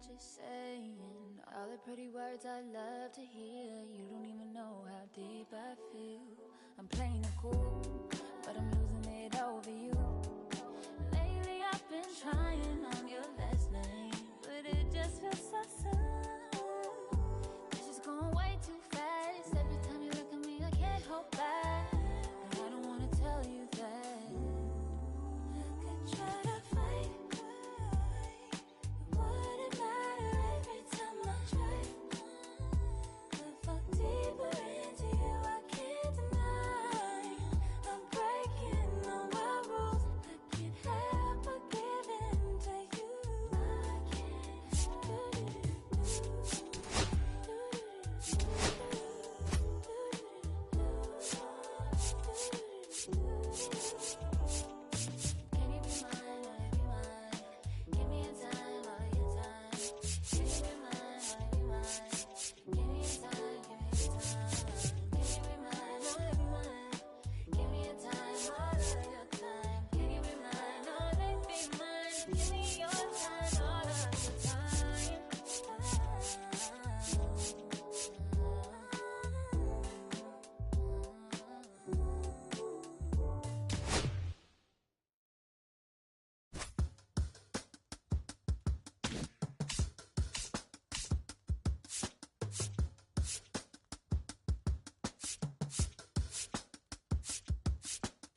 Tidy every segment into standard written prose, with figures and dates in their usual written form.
just saying all the pretty words I love to hear. You don't even know how deep I feel. I'm playing it cool, but I'm losing it over you. Lately I've been trying on your last name, but it just feels so soon. It's just going way too fast. Every time you look at me, I can't hold back. And I don't wanna tell you that. I could try to fight, it wouldn't matter every time I try. I fall deeper into you, I can't deny. I'm breaking all my rules, I can't help but give in to you. I can't. Can you be mine, wanna be mine? Give me your time, all your time. Can you be mine, wanna be mine? Give me your time, give me your time. Can you be mine, wanna be mine? Give me your time, all of your time. Can you be mine, wanna be mine? Give me your time, all of your time.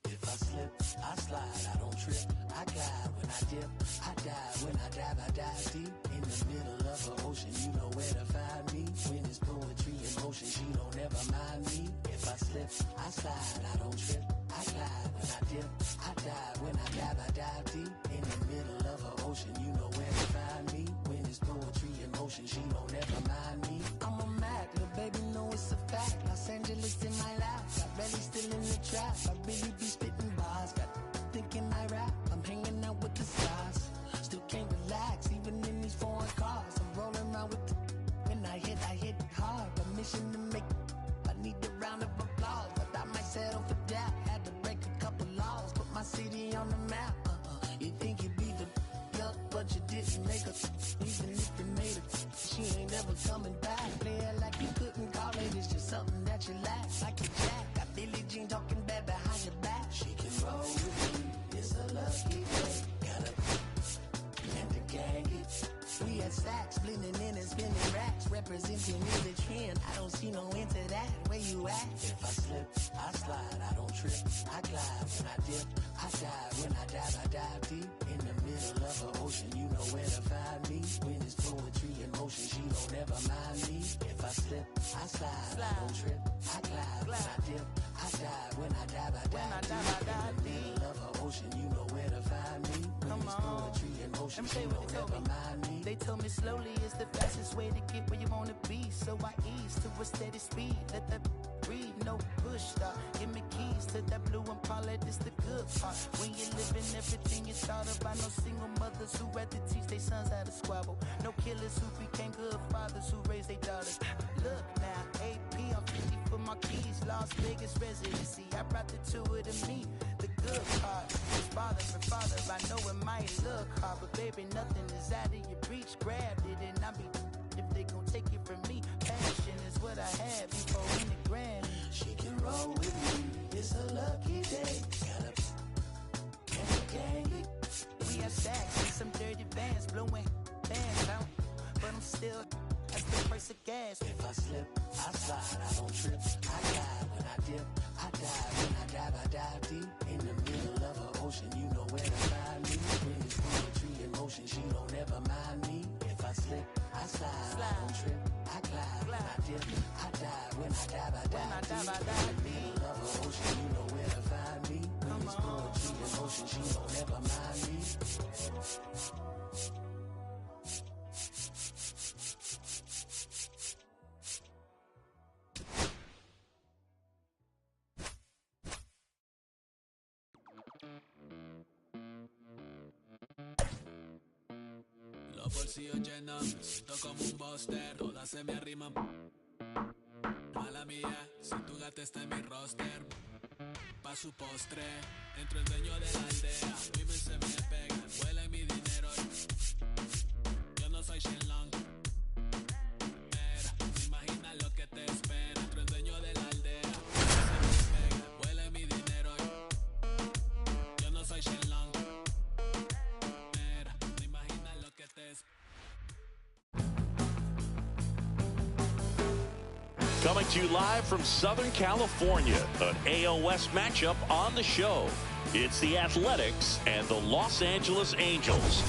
If I slip, I slide, I don't trip, I glide when I dip, I dive when I dive deep in the middle of an ocean. You know where to find me when it's poetry in motion. She don't ever mind me. If I slip, I slide, I don't trip, I glide when I dip, I dive when I dive deep in the middle of an ocean. You know where to find me when it's poetry in motion. She don't ever mind me. I'm a Mac, little baby, know it's a fact. Los Angeles in my lap, got belly still in the trap. I really be spitting bars, got thinking I rap. I'm hanging out with the stars, still can't relax, even in these foreign cars. I'm rolling around with the when I hit hard. Permission to make, I need a round of applause. I thought I might settle for that, had to break a couple laws, put my city on the map. You think you be the yup, but you didn't make her. Even if you made her, she ain't never coming back. Play it like you couldn't call it, it's just something that you lack. Like a jack, got Billie Jean talking bad behind your back. She can roll with me, it's a lucky day. Got a and the gang it. We had stacks, blending in and spinning racks, representing in the trend. I don't see no end to that. Where you at? If I slip, I slide, I don't trip, I glide when I dip, I dive when I dive deep in the middle of an ocean. You know where to find me when it's poetry in motion. She don't ever mind me. If I slip, I slide, I don't trip, I glide when I dip, I dive when I dive deep in the middle of an ocean. You know where to find me when it's poetry in motion. She don't ever mind me. They told me slowly is the fastest way to get where you wanna be. So I ease to a steady speed. Let that breathe, no push stop. Give me keys to that blue Impala, this the good part. When you're living everything you thought of. I know single mothers who rather teach their sons how to squabble. No killers who became good fathers who raised their daughters. Look now, AP, I'm 50 for my keys. Las Vegas residency, I brought the two of them me. The good part is father for father. I know it might look hard, but baby, nothing is out of your reach. Grabbed it and I be if they gon' take it from me. Passion is what I had before in the grand. She can roll with me, it's a lucky day. Got a and the gang it. We have stacks and some dirty bands blowing bands out, but I'm still that's the price of gas. If I slip, I slide, I don't trip, I glide when I dip, I dive when I dive deep in the middle of an ocean. You know where to find me when it's poetry in motion. She don't ever mind me. If I slip, I slide, I don't trip, I glide when I dip, I dive when I dive deep in the middle of an ocean. You know where to find me when it's poetry in motion. She don't ever mind me. Los bolsillos llenos, me siento como un buster, todas se me arriman. Mala mía, si tu gata está en mi roster. Pa' su postre, entro el dueño de la aldea. Women se me pegan, huele mi dinero. Yo no soy Shenlong, Coming to you live from Southern California, an AL West matchup on the show. It's the Athletics and the Los Angeles Angels.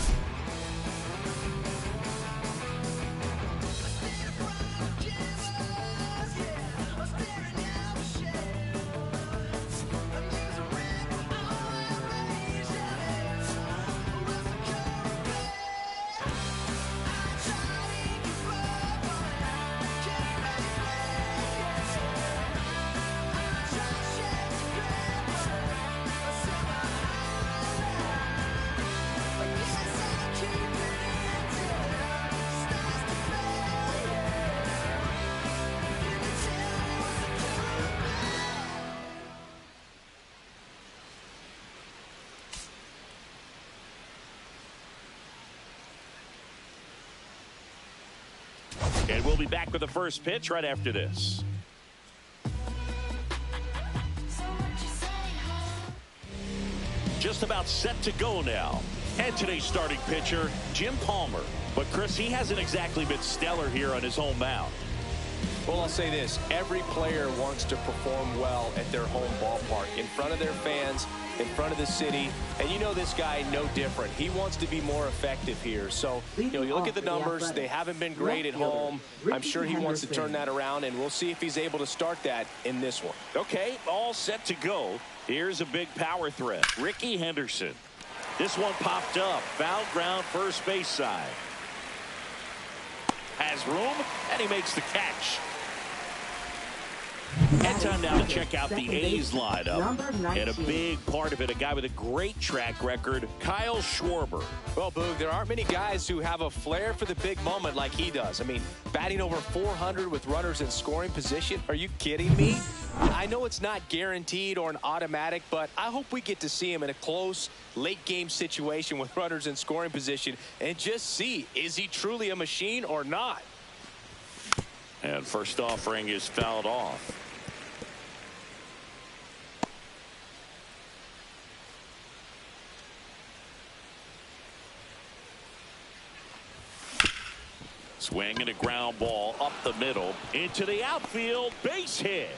And we'll be back with the first pitch right after this. Just about set to go now. And today's starting pitcher, Jim Palmer. But Chris, he hasn't exactly been stellar here on his home mound. Well, I'll say this. Every player wants to perform well at their home ballpark, in front of their fans, in front of the city. And you know this guy no different. He wants to be more effective here. So, you look at the numbers. They haven't been great at home. I'm sure he wants to turn that around, and we'll see if he's able to start that in this one. Okay, all set to go. Here's a big power threat. Ricky Henderson. This one popped up. Foul ground, first base side. Has room, and he makes the catch. And time now to check out the A's lineup. And a big part of it, a guy with a great track record, Kyle Schwarber. Well, Boog, there aren't many guys who have a flair for the big moment like he does. I mean, batting over 400 with runners in scoring position. Are you kidding me? I know it's not guaranteed or an automatic, but I hope we get to see him in a close, late-game situation with runners in scoring position and just see, is he truly a machine or not? And first offering is fouled off. Swing and a ground ball up the middle into the outfield, base hit.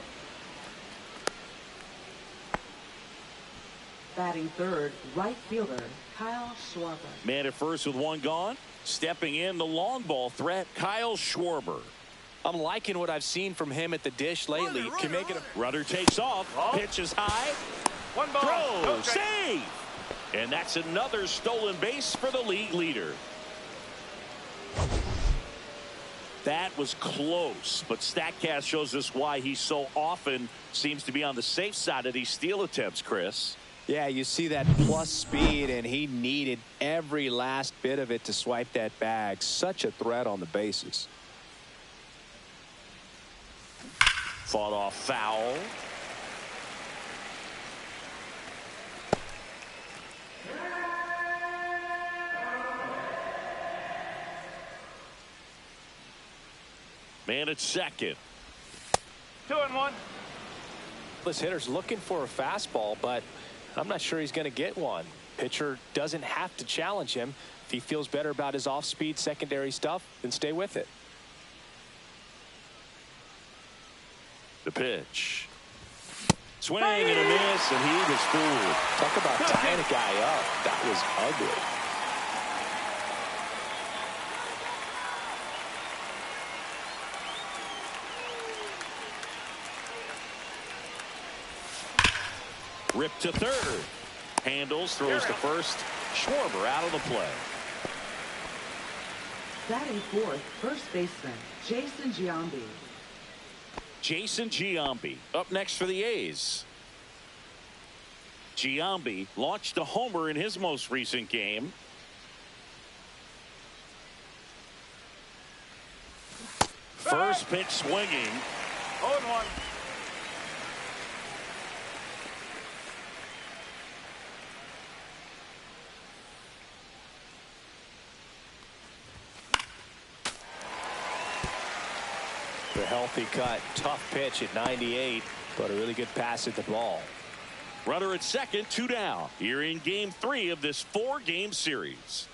Batting third, right fielder, Kyle Schwarber. Man at first with one gone. Stepping in, the long ball threat, Kyle Schwarber. I'm liking what I've seen from him at the dish lately. Can make it a runner takes off. Pitch is high. One ball. Throw. Save. And that's another stolen base for the league leader. That was close, but StatCast shows us why he so often seems to be on the safe side of these steal attempts, Chris. Yeah, you see that plus speed, and he needed every last bit of it to swipe that bag. Such a threat on the bases. Fought off foul. Man at second. 2-1. This hitter's looking for a fastball, but I'm not sure he's going to get one. Pitcher doesn't have to challenge him. If he feels better about his off-speed secondary stuff, then stay with it. The pitch. Swing and a miss, and he was fooled. Talk about tying a guy up. That was ugly. Ripped to third. Handles, throws to first. Schwarber out of the play. Batting fourth, first baseman, Jason Giambi. Jason Giambi up next for the A's. Giambi launched a homer in his most recent game. First pitch swinging. 0-1. The healthy cut, tough pitch at 98, but a really good pass at the ball. Runner at second, 2 down. Here in game 3 of this 4-game series.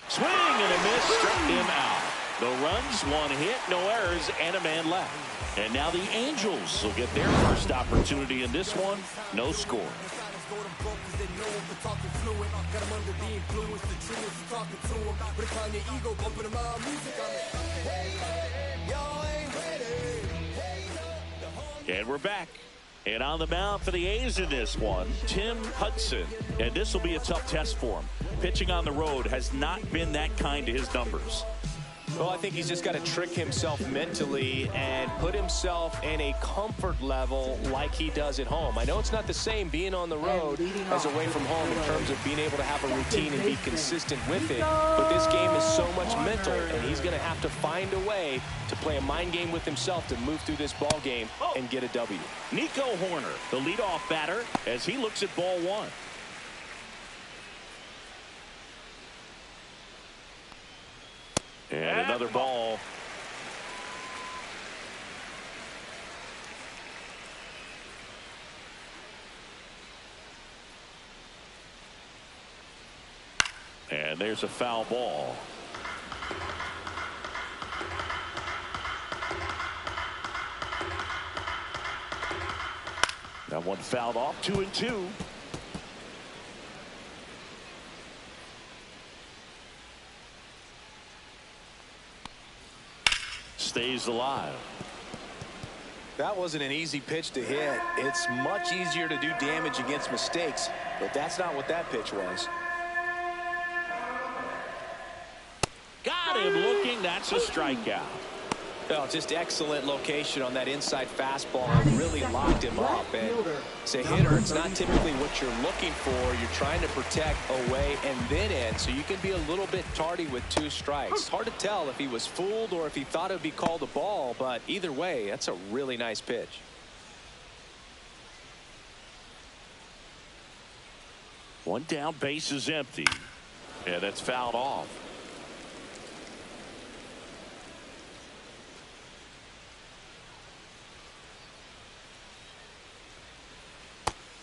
Swing and a miss, struck him out. No runs, 1 hit, no errors, and a man left. And now the Angels will get their first opportunity in this one. No score. And we're back. And on the mound for the A's in this one, Tim Hudson. And this will be a tough test for him. Pitching on the road has not been that kind to his numbers. Well, I think he's just got to trick himself mentally and put himself in a comfort level like he does at home. I know it's not the same being on the road as away from home in terms of being able to have a routine and be consistent with it. But this game is so much mental, and he's going to have to find a way to play a mind game with himself to move through this ball game and get a W. Nico Hoerner, the leadoff batter, as he looks at ball 1. And another ball. And there's a foul ball. That one fouled off, 2-2. Stays alive. That wasn't an easy pitch to hit. It's much easier to do damage against mistakes, but that's not what that pitch was. Got him looking. That's a strikeout. Well, just excellent location on that inside fastball. Really locked him up. And as a hitter, it's not typically what you're looking for. You're trying to protect away and then in, so you can be a little bit tardy with 2 strikes. Hard to tell if he was fooled or if he thought it would be called a ball, but either way, that's a really nice pitch. One down, base is empty. And that's fouled off.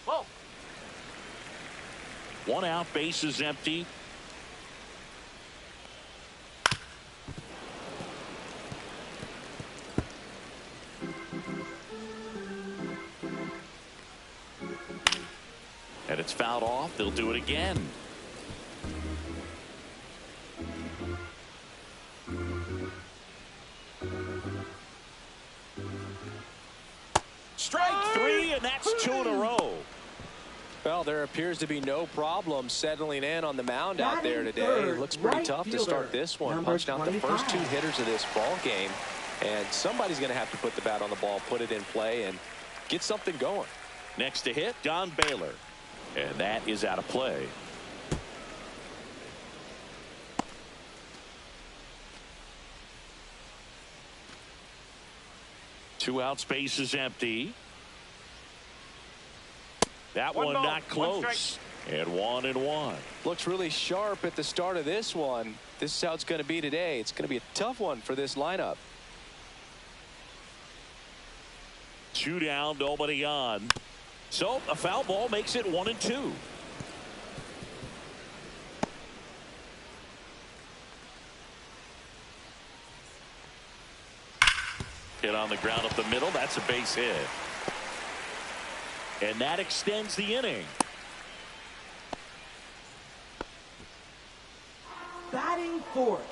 Whoa. 1 out, base is empty. And it's fouled off. They'll do it again. Strike 3, and that's 2 in a row. Well, there appears to be no problem settling in on the mound out there today. It looks pretty tough to start this one. Punched out the first 2 hitters of this ball game, and somebody's going to have to put the bat on the ball, put it in play, and get something going. Next to hit, Don Baylor, and that is out of play. Two outs, base is empty. That one ball, not close. And 1-1. Looks really sharp at the start of this one. This is how it's going to be today. It's going to be a tough one for this lineup. 2 down, nobody on. So a foul ball makes it 1-2. Hit on the ground up the middle. That's a base hit. And that extends the inning. Batting fourth,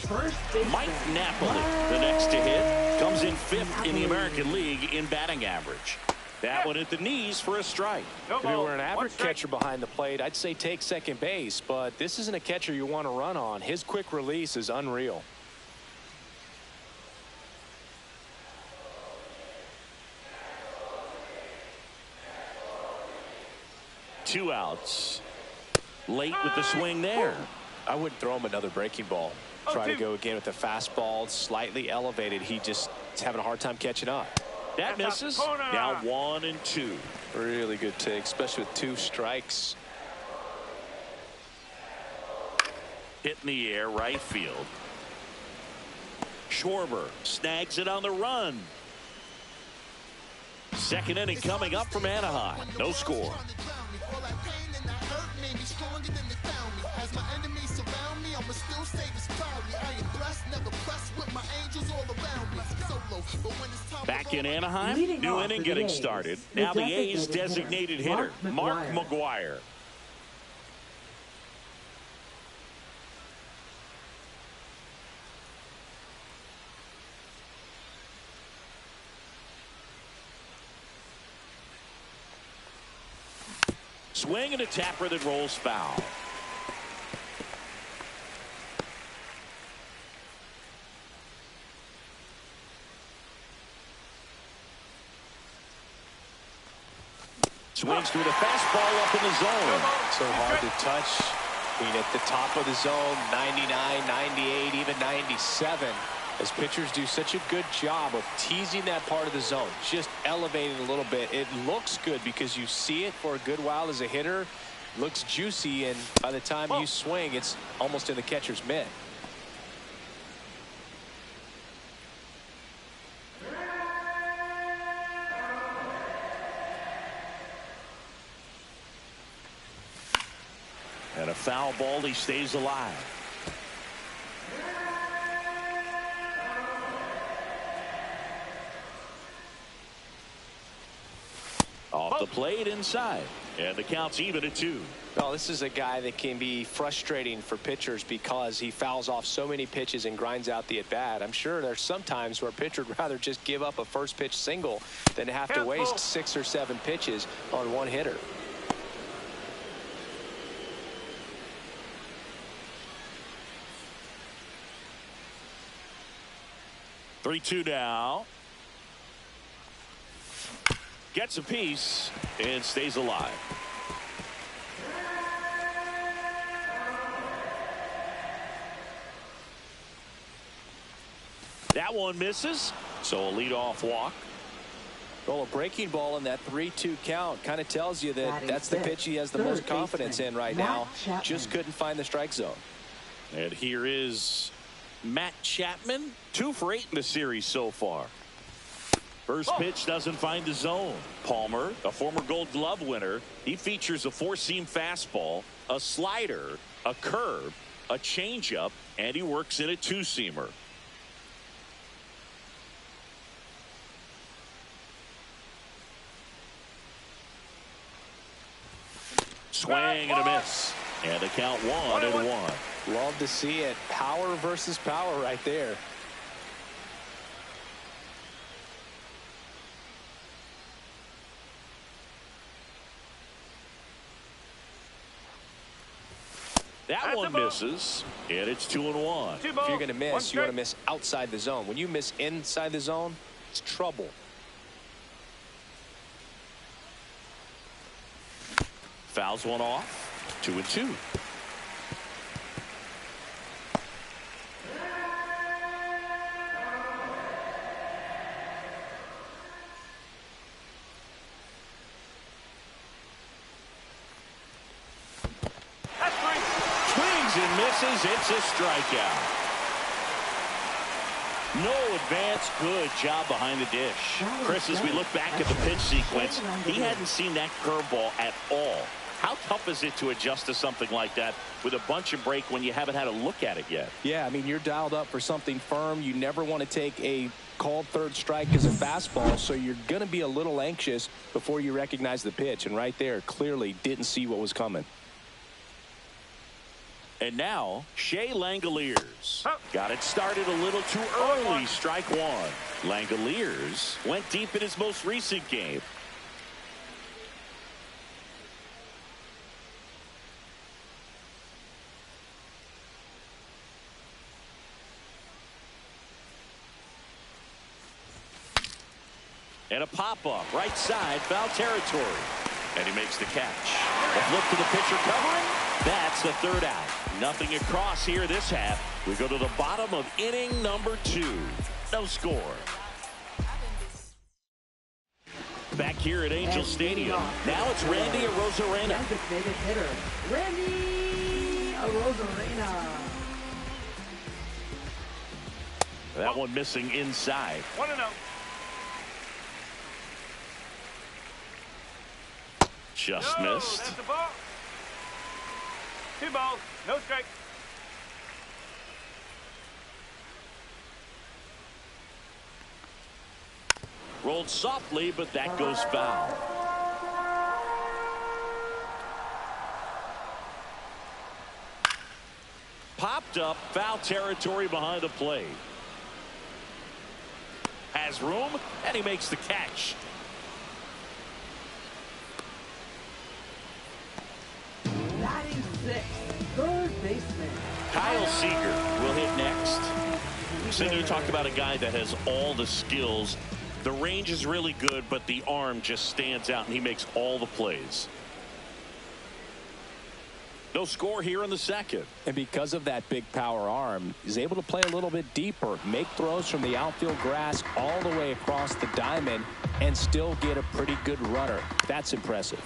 first baseman Mike Napoli, the next to hit, comes in 5th in the American League in batting average. That one at the knees for a strike. No If you ball, were an average 1 strike. catcher behind the plate, I'd say take second base, but this isn't a catcher you want to run on. His quick release is unreal. Two outs. Late with the swing there. I wouldn't throw him another breaking ball. Try to go again with the fastball, slightly elevated. He just is having a hard time catching up. That misses. Now 1-2. Really good take, especially with 2 strikes. Hit in the air, right field. Schwarber snags it on the run. Second inning coming up from Anaheim. No score. As my enemies surround me, I'ma still stay this proudly. I am blessed, never pressed with Back in Anaheim, Leading new off inning for the getting A's, started. the Now the A's designated designated hitter, Mark Mark McGwire. Swing and a tapper that rolls foul. Swings through the fastball up in the zone. So hard to touch. I mean, at the top of the zone, 99, 98, even 97. As pitchers do such a good job of teasing that part of the zone, just elevating a little bit. It looks good because you see it for a good while as a hitter. Looks juicy, and by the time you swing, it's almost in the catcher's mitt. And a foul ball, he stays alive. Off the plate inside. And the count's even at 2. Well, this is a guy that can be frustrating for pitchers because he fouls off so many pitches and grinds out the at-bat. I'm sure there's some times where a pitcher would rather just give up a first pitch single than have to waste 6 or 7 pitches on one hitter. Three-two now. Gets a piece and stays alive. That one misses, so a leadoff walk. Well, a breaking ball in that 3-2 count kind of tells you that that's the pitch he has the most confidence in right now. Just couldn't find the strike zone. And here is Matt Chapman, 2 for 8 in the series so far. First pitch doesn't find the zone. Palmer, a former Gold Glove winner, he features a 4-seam fastball, a slider, a curve, a changeup, and he works in a 2-seamer. Swing and a miss. And the count 1-1. Love to see it. Power versus power right there. That one misses, and it's 2-1. If you're going to miss, you want to miss outside the zone. When you miss inside the zone, it's trouble. Fouls one off, 2-2. And misses. It's a strikeout. No advance. Good job behind the dish. Chris, as we look back at the pitch sequence, he hadn't seen that curveball at all. How tough is it to adjust to something like that with a bunch of break when you haven't had a look at it yet? Yeah, I mean, you're dialed up for something firm. You never want to take a called third strike as a fastball, so you're going to be a little anxious before you recognize the pitch. And right there, clearly didn't see what was coming. And now, Shea Langoliers. Got it started a little too early. Strike one. Langoliers went deep in his most recent game. And a pop-up, right side, foul territory. And he makes the catch. A flip to the pitcher covering. That's the third out. Nothing across here this half. We go to the bottom of inning number 2. No score. Back here at Angel Stadium. Now it's Randy Arozarena. Designated hitter, Randy Arozarena. That one missing inside. 1-0. Just missed. That's the ball. 2 balls, no strike. Rolled softly, but that goes foul. Popped up, foul territory behind the plate. Has room, and he makes the catch. Batting sixth, third baseman Kyle Seager will hit next. So you talked about a guy that has all the skills. The range is really good, but the arm just stands out, and he makes all the plays. No score here in the second. And because of that big power arm, he's able to play a little bit deeper, make throws from the outfield grass all the way across the diamond, and still get a pretty good runner. That's impressive.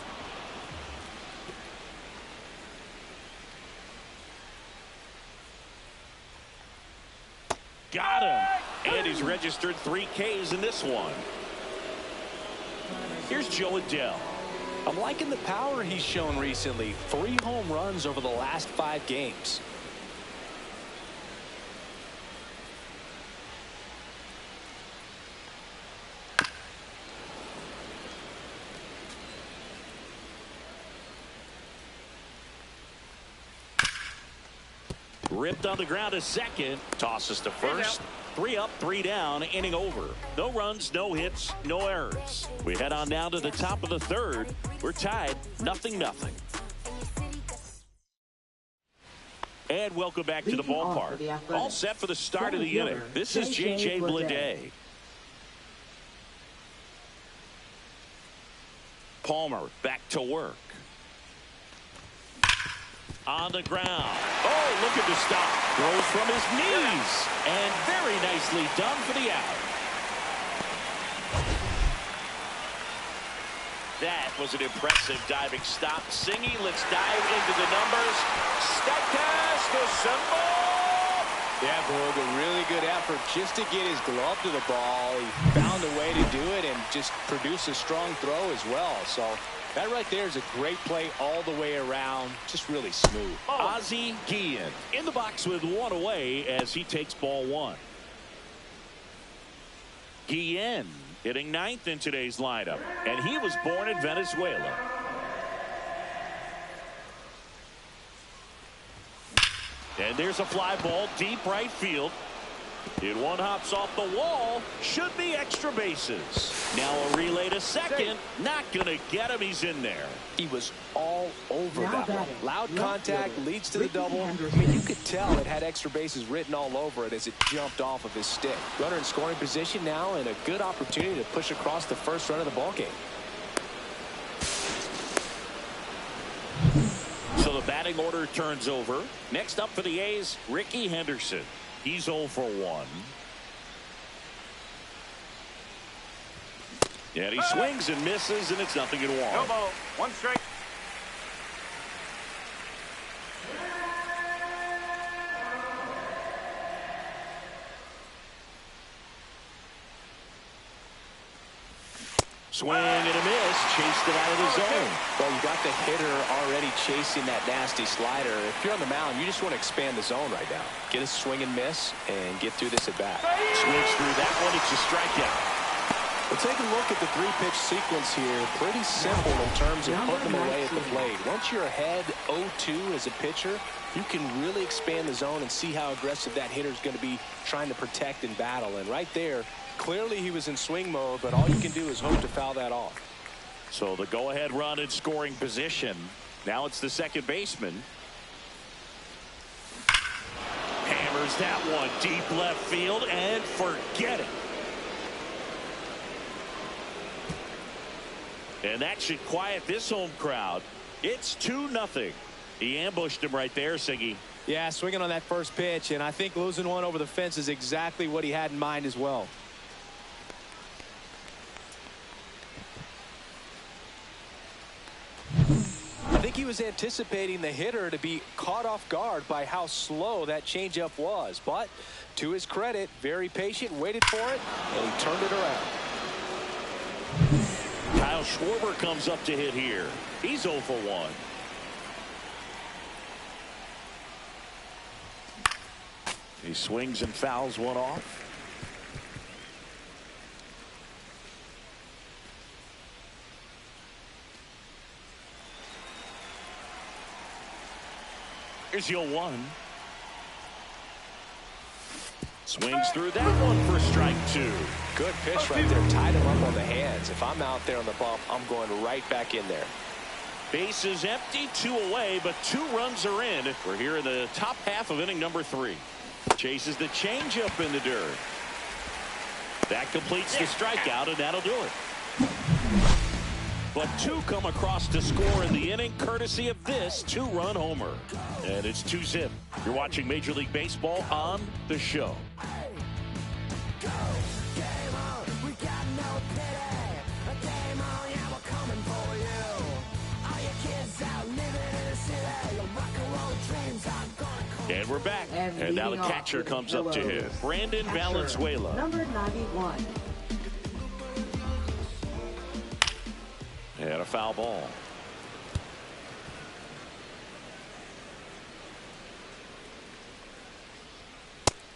Got him. And he's registered 3 Ks in this one. Here's Joe Adele. I'm liking the power he's shown recently. 3 home runs over the last 5 games. Ripped on the ground to second. Tosses to first. 3 up, 3 down, inning over. No runs, no hits, no errors. We head on down to the top of the third. We're tied, 0-0. And welcome back to the ballpark. All set for the start of the inning. This is J.J. Bleday. Palmer back to work. On the ground. Oh, look at the stop. Throws from his knees. And very nicely done for the out. That was an impressive diving stop. Singy, let's dive into the numbers. Statcast assemble. Yeah, Boog, a really good effort just to get his glove to the ball. He found a way to do it and just produce a strong throw as well. So that right there is a great play all the way around. Just really smooth. Ozzie Guillen in the box with 1 away as he takes ball 1. Guillen hitting 9th in today's lineup, and he was born in Venezuela. And there's a fly ball deep right field. It one hops off the wall. Should be extra bases. Now a relay to second. Not going to get him. He's in there. He was all over that one. Loud contact leads to the double. I mean, you could tell it had extra bases written all over it as it jumped off of his stick. Runner in scoring position now, and a good opportunity to push across the first run of the ball game. So the batting order turns over. Next up for the A's, Rickey Henderson. He's 0 for 1. And he swings and misses, and it's 0-1. No ball. 1 strike. Swing and a miss. Chased it out of the zone. Well, you got the hitter already chasing that nasty slider. If you're on the mound, you just want to expand the zone right now. Get a swing and miss and get through this at bat. Swings through that one. It's a strikeout. Well, take a look at the 3-pitch sequence here. Pretty simple in terms of putting them away at the plate. Once you're ahead 0-2 as a pitcher, you can really expand the zone and see how aggressive that hitter is going to be trying to protect and battle. And right there, clearly he was in swing mode, but all you can do is hope to foul that off. So the go-ahead run in scoring position. Now it's the second baseman. Hammers that one deep left field and forget it. And that should quiet this home crowd. It's 2-0. He ambushed him right there, Siggy. Yeah, swinging on that first pitch, and I think losing one over the fence is exactly what he had in mind as well. I think he was anticipating the hitter to be caught off guard by how slow that changeup was. But to his credit, very patient, waited for it, and he turned it around. Kyle Schwarber comes up to hit here. He's 0 for 1. He swings and fouls one off. Here's 0-1. Swings through that one for strike 2. Good pitch right there. Tied him up on the hands. If I'm out there on the bump, I'm going right back in there. Base is empty, 2 away, but 2 runs are in. We're here in the top half of inning number 3. Chases the changeup in the dirt. That completes the strikeout, and that'll do it. But 2 come across to score in the inning, courtesy of this 2-run homer. And it's 2-zip. You're watching Major League Baseball on The Show. And we're back. And now the catcher comes up to him. Brandon Valenzuela. Number 91. And a foul ball.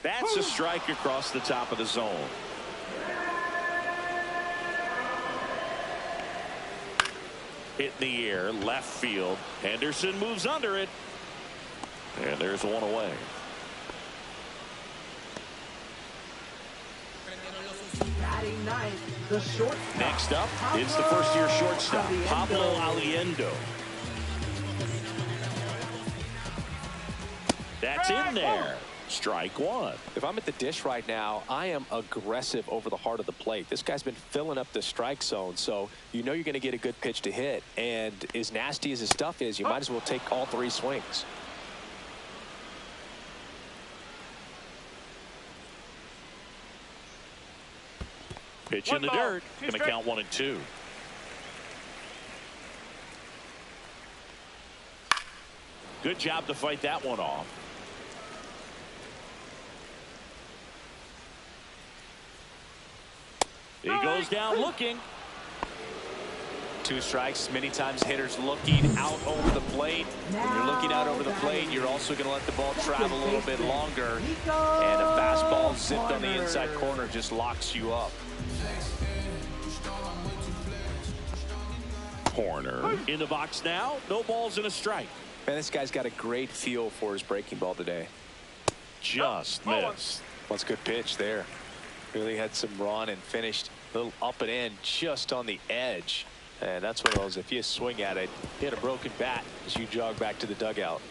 That's a strike across the top of the zone. Hit in the air, left field. Henderson moves under it. And there's 1 away. Batting ninth, the shortstop. Next up, it's the first-year shortstop, Pablo Aliendo. That's in there. Strike 1. If I'm at the dish right now, I am aggressive over the heart of the plate. This guy's been filling up the strike zone, so you know you're going to get a good pitch to hit. And as nasty as his stuff is, you might as well take all 3 swings. Pitch in the dirt. Going to count 1 and 2. Good job to fight that one off. He goes down looking. 2 strikes. Many times hitters looking out over the plate. When you're looking out over the plate, you're also going to let the ball travel a little bit longer. And a fastball zipped on the inside corner just locks you up. Horner in the box now. No balls and a strike. Man, this guy's got a great feel for his breaking ball today. Just missed. Well, it's a good pitch there. Really had some run and finished a little up and in just on the edge. And that's one of those, if you swing at it, hit a broken bat as you jog back to the dugout.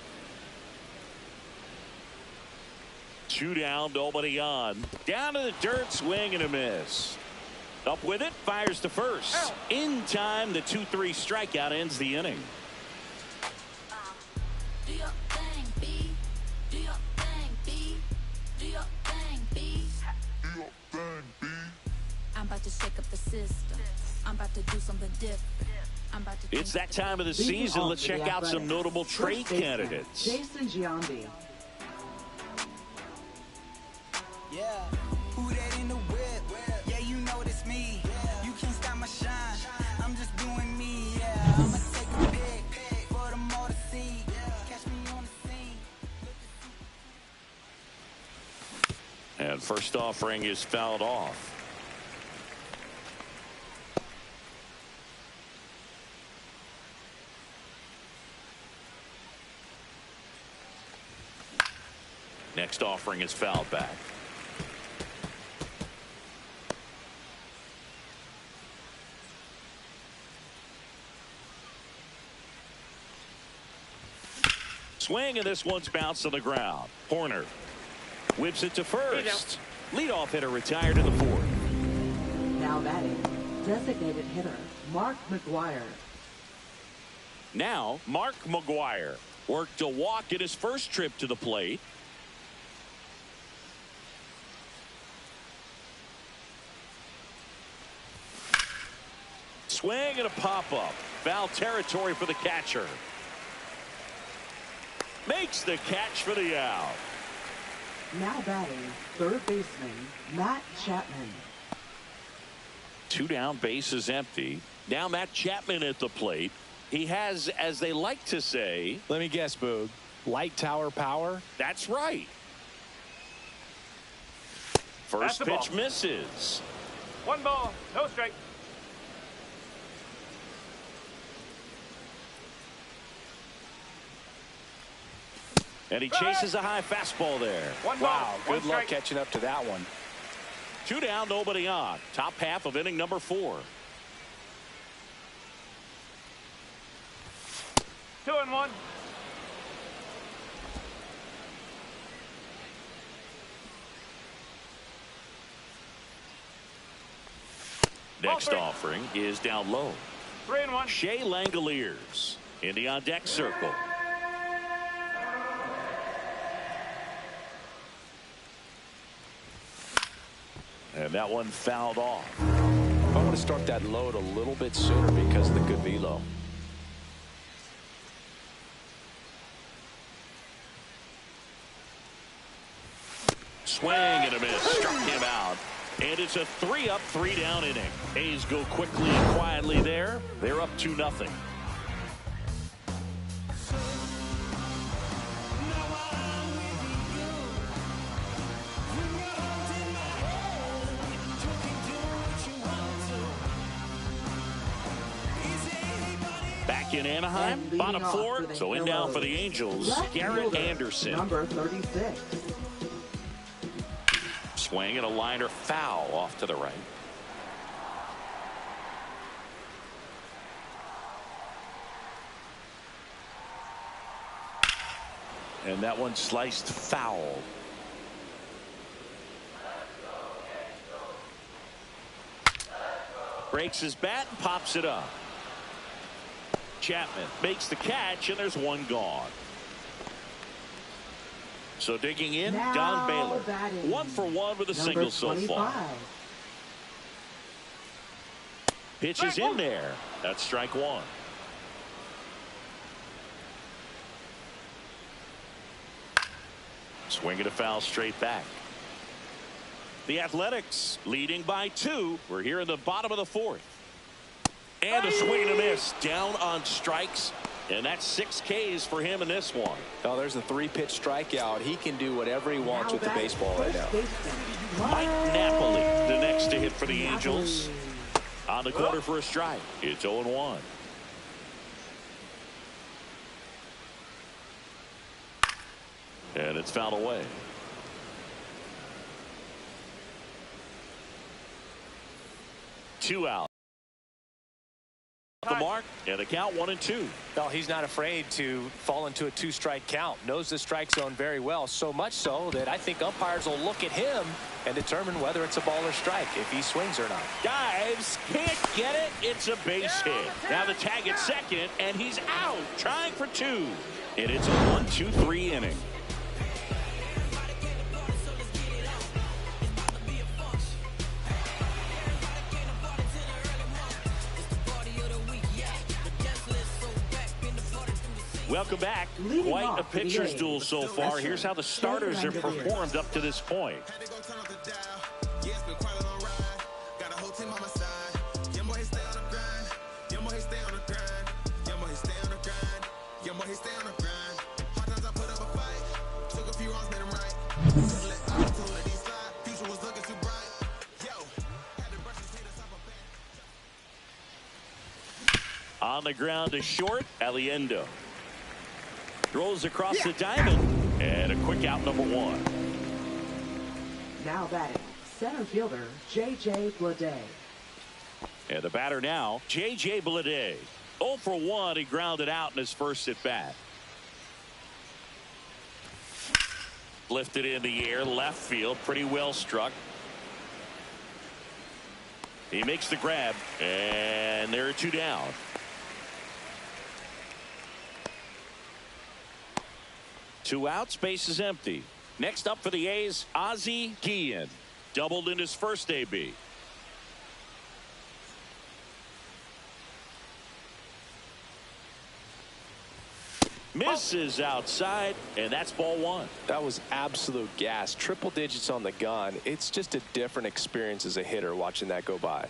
2 down, nobody on. Down to the dirt, swing and a miss. Up with it, fires to first. In time, the 2-3 strikeout ends the inning. Do your thing, B. Do your thing, B. Do your thing, B. Do your thing, B. I'm about to shake up the system. I'm about to do something different. It's that time of the season. Let's check out some notable trade candidates. Jason Giambi. Yeah, who that in the whip? Yeah, you know it's me. You can't stop my shine. I'm just doing me. Yeah, I'ma take a pic for them all to see. Catch me on the scene. And first offering is fouled off. Next offering is fouled back. Swing, and this one's bounced on the ground. Horner whips it to first. Leadoff hitter retired in the 4th. Now batting, designated hitter, Mark McGwire. Now, Mark McGwire worked a walk in his first trip to the plate. Swing and a pop-up. Foul territory for the catcher. Makes the catch for the out. Now batting, third baseman, Matt Chapman. 2 down, base is empty. Now Matt Chapman at the plate. He has, as they like to say... Let me guess, Boog. Light tower power? That's right. First pitch misses. 1 ball, no strike. And he chases a high fastball there. Wow, good luck catching up to that one. 2 down, nobody on. Top half of inning number 4. 2-1. Next offering is down low. 3-1. Shea Langoliers in the on deck circle. And that one fouled off. I want to start that load a little bit sooner because of the good velo. Swing and a miss. Struck him out. And it's a 3-up, 3-down inning. A's go quickly and quietly there. They're up 2-0. Back in Anaheim, bottom 4. So in down for the Angels, Garrett Anderson. Number 36. Swing and a liner foul off to the right. And that one sliced foul. Breaks his bat and pops it up. Chapman makes the catch, and there's one gone. So digging in, now Don Baylor. batting. 1 for 1 with a Number single so 25. far. Pitch is in there. That's strike 1. Swinging a foul straight back. The Athletics leading by 2. We're here in the bottom of the 4th. And a swing and a miss down on strikes. And that's 6 Ks for him in this one. Oh, there's a 3-pitch strikeout. He can do whatever he wants with the baseball right now. Mike Napoli, the next to hit for the Angels. On the corner for a strike. It's 0-1. And it's fouled away. Two out. The mark and the count 1-2. No, he's not afraid to fall into a 2-strike count. Knows the strike zone very well, so much so that I think umpires will look at him and determine whether it's a ball or strike, if he swings or not. Dives, can't get it. It's a base hit. Now the tag at second, and he's out, trying for 2. And it's a 1-2-3 inning. Welcome back. Quite a pitcher's duel so far. Here's how the starters have performed up to this point. On the ground to short, Aliendo. Throws across the diamond, and a quick out, number 1. Now batting, center fielder J.J. Bleday. And the batter now, J.J. Bleday. 0 for 1, he grounded out in his first at bat. Lifted in the air, left field, pretty well struck. He makes the grab, and there are 2 down. Two out, space is empty. Next up for the A's, Ozzie Guillen. Doubled in his first AB. Misses outside, and that's ball 1. That was absolute gas. Triple digits on the gun. It's just a different experience as a hitter watching that go by.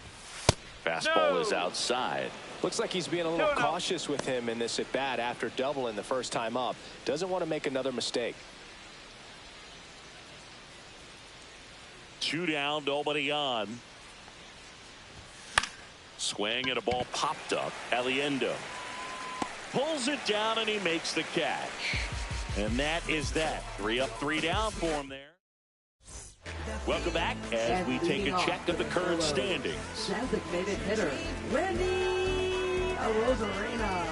Fastball is outside. Looks like he's being a little cautious with him in this at bat after doubling the first time up. Doesn't want to make another mistake. 2 down, nobody on. Swing and a ball popped up. Aliendo pulls it down and he makes the catch. And that is that. 3 up, 3 down for him there. Welcome back as we take a check of the current standings. Designated hitter, Randy Arozarena.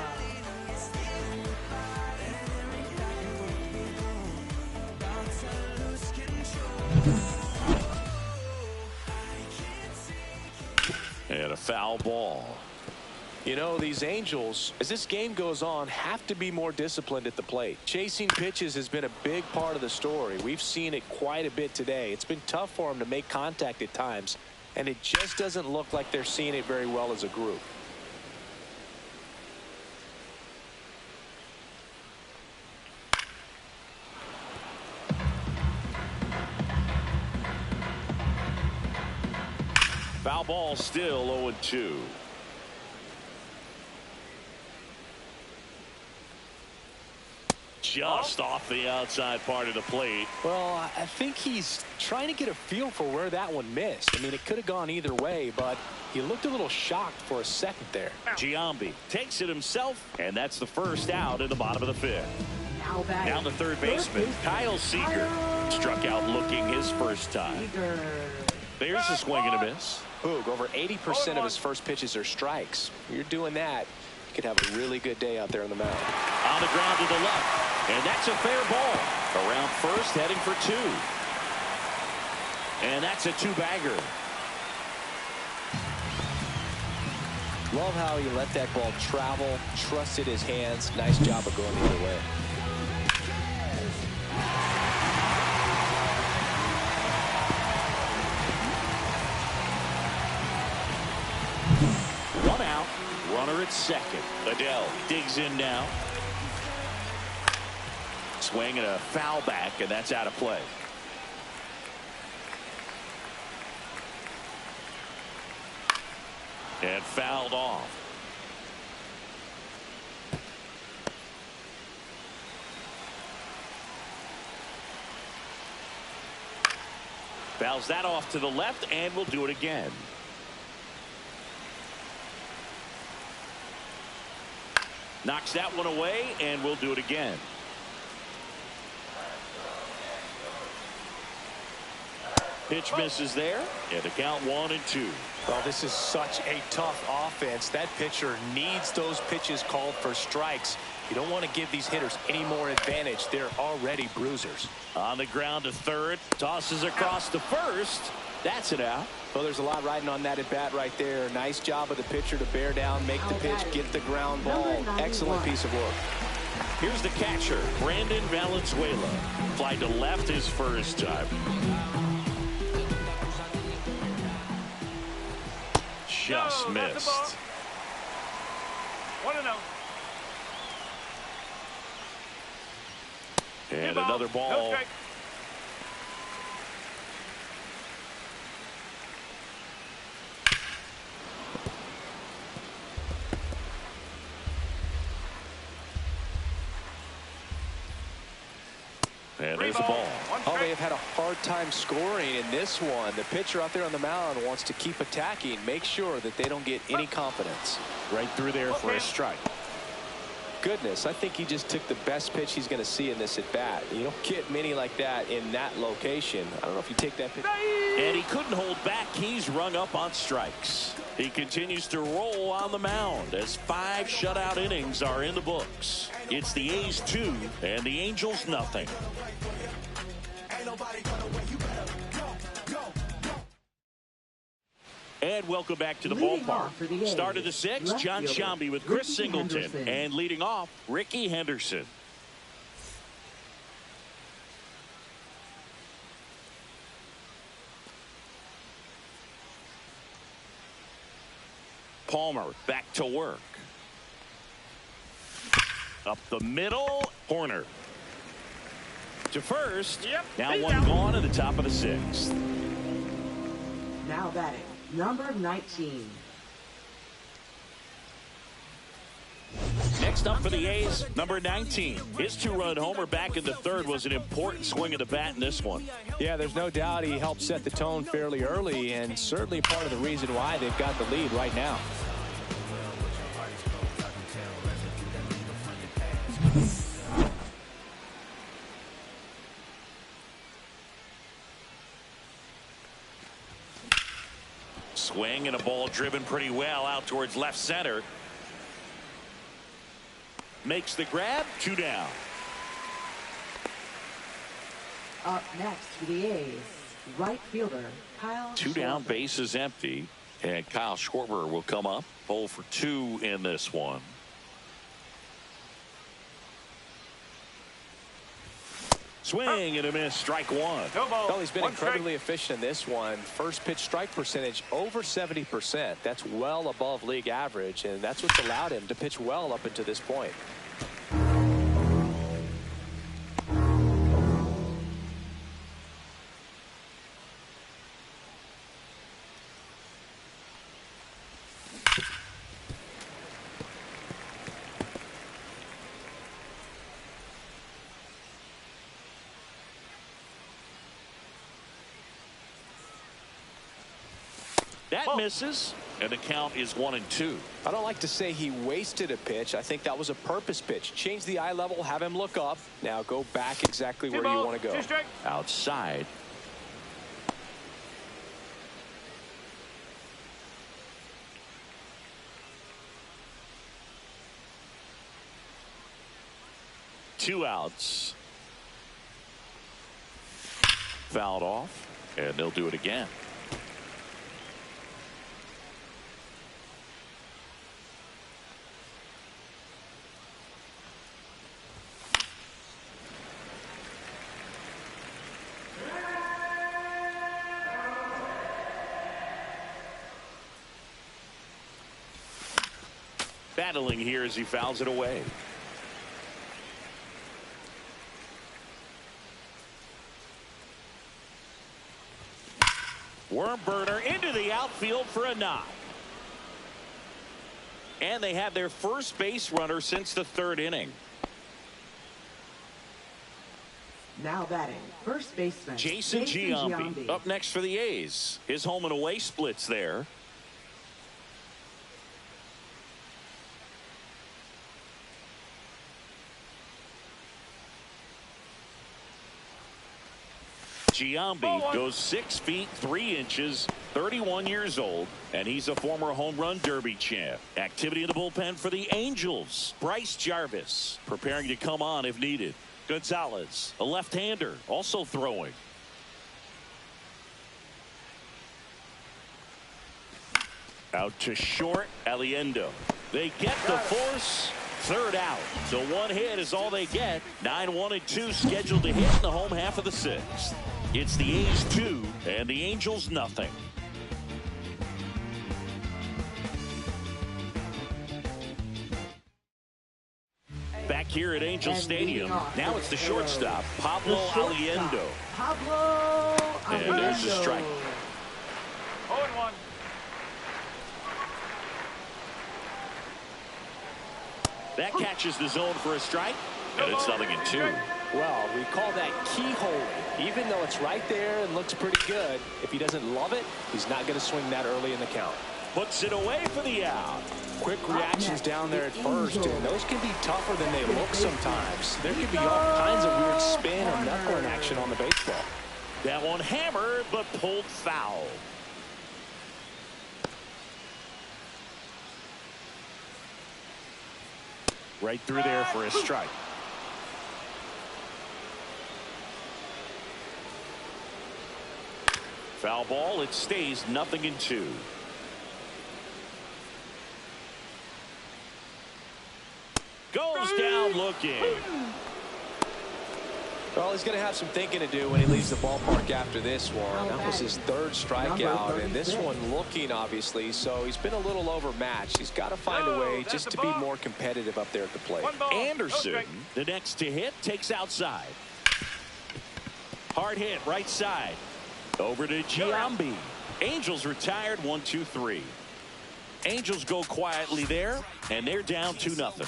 And a foul ball. You know, these Angels, as this game goes on, have to be more disciplined at the plate. Chasing pitches has been a big part of the story. We've seen it quite a bit today. It's been tough for them to make contact at times, and it just doesn't look like they're seeing it very well as a group. Foul ball, still 0-2. Just off the outside part of the plate. Well, I think he's trying to get a feel for where that one missed. I mean, it could have gone either way, but he looked a little shocked for a second there. Giambi takes it himself, and that's the first out in the bottom of the 5th. Now the third baseman, Kyle Seager, struck out looking his first time. There's a swing and a miss. Boog, over 80% of his first pitches are strikes. You're doing that, you could have a really good day out there on the mound. On the ground to the left, and that's a fair ball. Around first, heading for 2. And that's a 2-bagger. Love how he let that ball travel, trusted his hands. Nice job of going the other way. One out, runner at second. Adele digs in now. Swing and a foul back, and that's out of play. And fouled off. Fouls that off to the left, and we'll do it again. Knocks that one away, and we'll do it again. Pitch misses there, and the count 1-2. Well, this is such a tough offense. That pitcher needs those pitches called for strikes. You don't want to give these hitters any more advantage. They're already bruisers. On the ground to third, tosses across to first. That's it out. Well, there's a lot riding on that at bat right there. Nice job of the pitcher to bear down, make the pitch, get the ground ball. Excellent piece of work. Here's the catcher, Brandon Valenzuela. Fly to left his first time. Just missed. 1-0. And another ball. Okay. And there's the ball. Oh, they have had a hard time scoring in this one. The pitcher out there on the mound wants to keep attacking, make sure that they don't get any confidence. Right through there for a strike. Goodness, I think he just took the best pitch he's going to see in this at bat. You don't get many like that in that location. I don't know if you take that pitch. And he couldn't hold back. He's rung up on strikes. He continues to roll on the mound as 5 shutout innings are in the books. It's the A's 2 and the Angels nothing. And welcome back to the ballpark. Start of the 6th, John Sciambi with Chris Singleton. And leading off, Rickey Henderson. Palmer back to work. Up the middle, Horner. To first. Now one gone at the top of the 6th. Now batting, number 19. Next up for the A's, number 19. His 2-run homer back in the 3rd was an important swing of the bat in this one. Yeah, there's no doubt he helped set the tone fairly early, and certainly part of the reason why they've got the lead right now. swing and a ball driven pretty well out towards left center. Makes the grab. 2 down. Up next for the A's, right fielder Kyle 2 down, base is empty, and Kyle Schwarber will come up. 0 for 2 in this one. Swing and a miss. Strike 1. Well, he's been incredibly efficient in this one. First pitch strike percentage over 70%. That's well above league average, and that's what's allowed him to pitch well up until this point. That misses, and the count is 1-2. I don't like to say he wasted a pitch. I think that was a purpose pitch. Change the eye level, have him look up. Now go back exactly where you want to go. Outside. Two outs. Fouled off, and they'll do it again. Battling here as he fouls it away. Worm burner into the outfield for a knock. And they have their first base runner since the 3rd inning. Now batting, first baseman Jason Giambi up next for the A's. His home and away splits there. Giambi goes 6 feet 3 inches, 31 years old, and he's a former home run derby champ. Activity in the bullpen for the Angels. Bryce Jarvis preparing to come on if needed. Gonzalez, a left-hander, also throwing. Out to short, Aliendo. They get the force. 3rd out. So 1 hit is all they get. 9-1-2 scheduled to hit in the home half of the 6th. It's the A's 2 and the Angels nothing. Back here at Angel Stadium. Now it's the shortstop, Pablo Aliendo. And there's the strike. 0-1. That catches the zone for a strike, and it's 0-2. Well, we call that keyhole. Even though it's right there and looks pretty good, if he doesn't love it, he's not going to swing that early in the count. Puts it away for the out. Quick reactions down there at first, and those can be tougher than they look sometimes. There can be all kinds of weird spin or knuckling action on the baseball. That one hammered, but pulled foul. Right through there for a strike. Foul ball. It stays 0-2. Goes down looking. Well, he's going to have some thinking to do when he leaves the ballpark after this one. That was his 3rd strikeout, and this one looking, obviously, so he's been a little overmatched. He's got to find a way just to be more competitive up there at the plate. Anderson, the next to hit, takes outside. Hard hit, right side. Over to Giambi. Angels retired 1-2-3. Angels go quietly there, and they're down 2-0.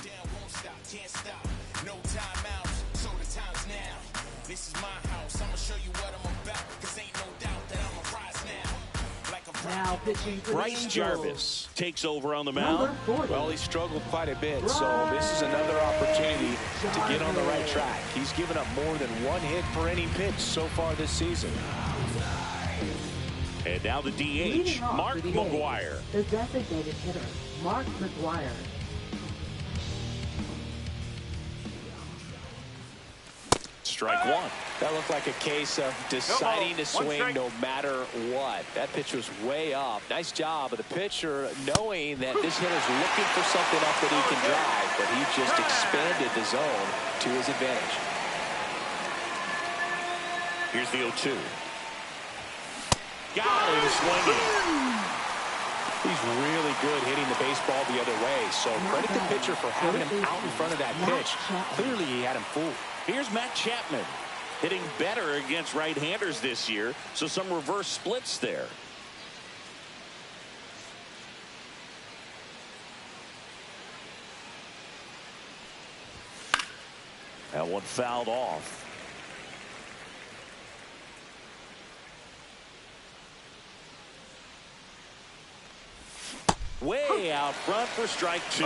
This is my house. I'ma show you what I'm about. 'Cause ain't no doubt that I'ma rise now. Like a now pitching for Bryce Jarvis takes over on the mound. Well, he struggled quite a bit, so this is another opportunity to get on the right track. He's given up more than 1 hit per inning pitch so far this season. And now the Leading DH, off Mark for the McGwire. A's, the designated hitter, Mark McGwire. Strike one. That looked like a case of deciding to swing no matter what. That pitch was way up. Nice job of the pitcher knowing that this hitter's looking for something up that he can drive, but he just expanded the zone to his advantage. Here's the 0-2. Got him swinging. He's really good hitting the baseball the other way, so credit the pitcher for having him out in front of that pitch. Clearly he had him fooled. Here's Matt Chapman, hitting better against right-handers this year, so some reverse splits there. That one fouled off. Way out front for strike two.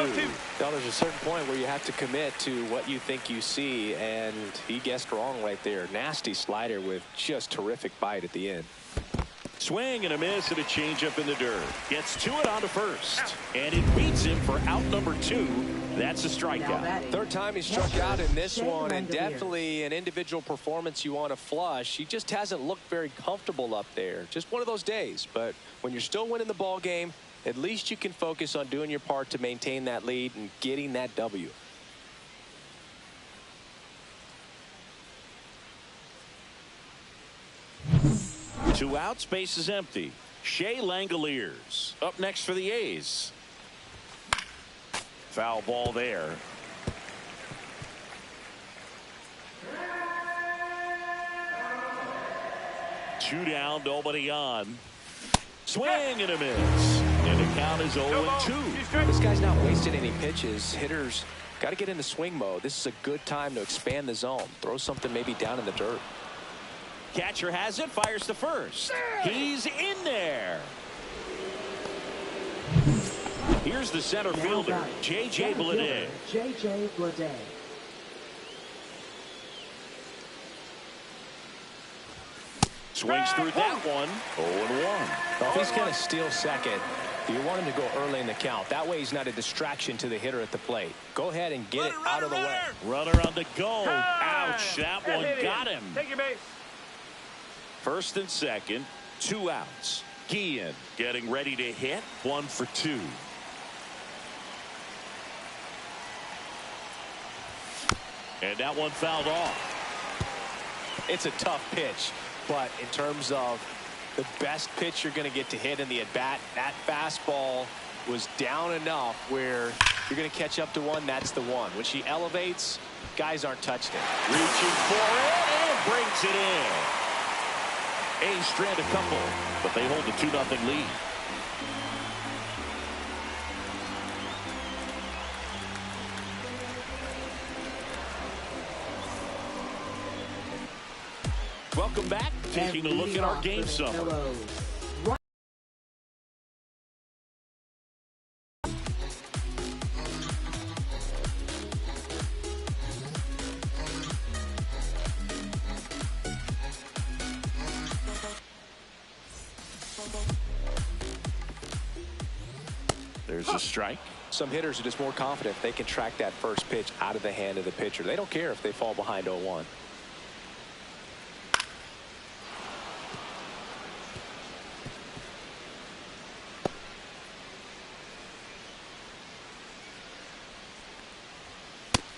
Now there's a certain point where you have to commit to what you think you see, and he guessed wrong right there. Nasty slider with just terrific bite at the end. Swing and a miss and a changeup in the dirt. Gets to it onto first, and it beats him for out number 2. That's a strikeout. Third time he struck out in this one, and definitely an individual performance you want to flush. He just hasn't looked very comfortable up there. Just one of those days. But when you're still winning the ball game, at least you can focus on doing your part to maintain that lead and getting that W. Two outs, base is empty. Shea Langoliers up next for the A's. Foul ball there. Two down, nobody on. Swing and a miss. And the count is 0-2. This guy's not wasting any pitches. Hitters got to get into swing mode. This is a good time to expand the zone. Throw something maybe down in the dirt. Catcher has it, fires to first. He's in there. Here's the center fielder, J.J. Bleday. J.J. Bleday. Swings through that one. 0-1. Well, if he's going to steal second, you want him to go early in the count. That way he's not a distraction to the hitter at the plate. Go ahead and get it out of the way. Runner on the go. Ouch, that one got him. Take your base. First and second, 2 outs. Guillen getting ready to hit. 1 for 2. And that one fouled off. It's a tough pitch, but in terms of the best pitch you're going to get to hit in the at-bat, that fastball was down enough where you're going to catch up to one. That's the one. When she elevates, guys aren't touched it. Reaching for it and brings it in. A's strand a couple, but they hold the 2-0 lead. Welcome back. Taking a look at our game summary. There's a strike. Some hitters are just more confident if they can track that first pitch out of the hand of the pitcher. They don't care if they fall behind 0-1.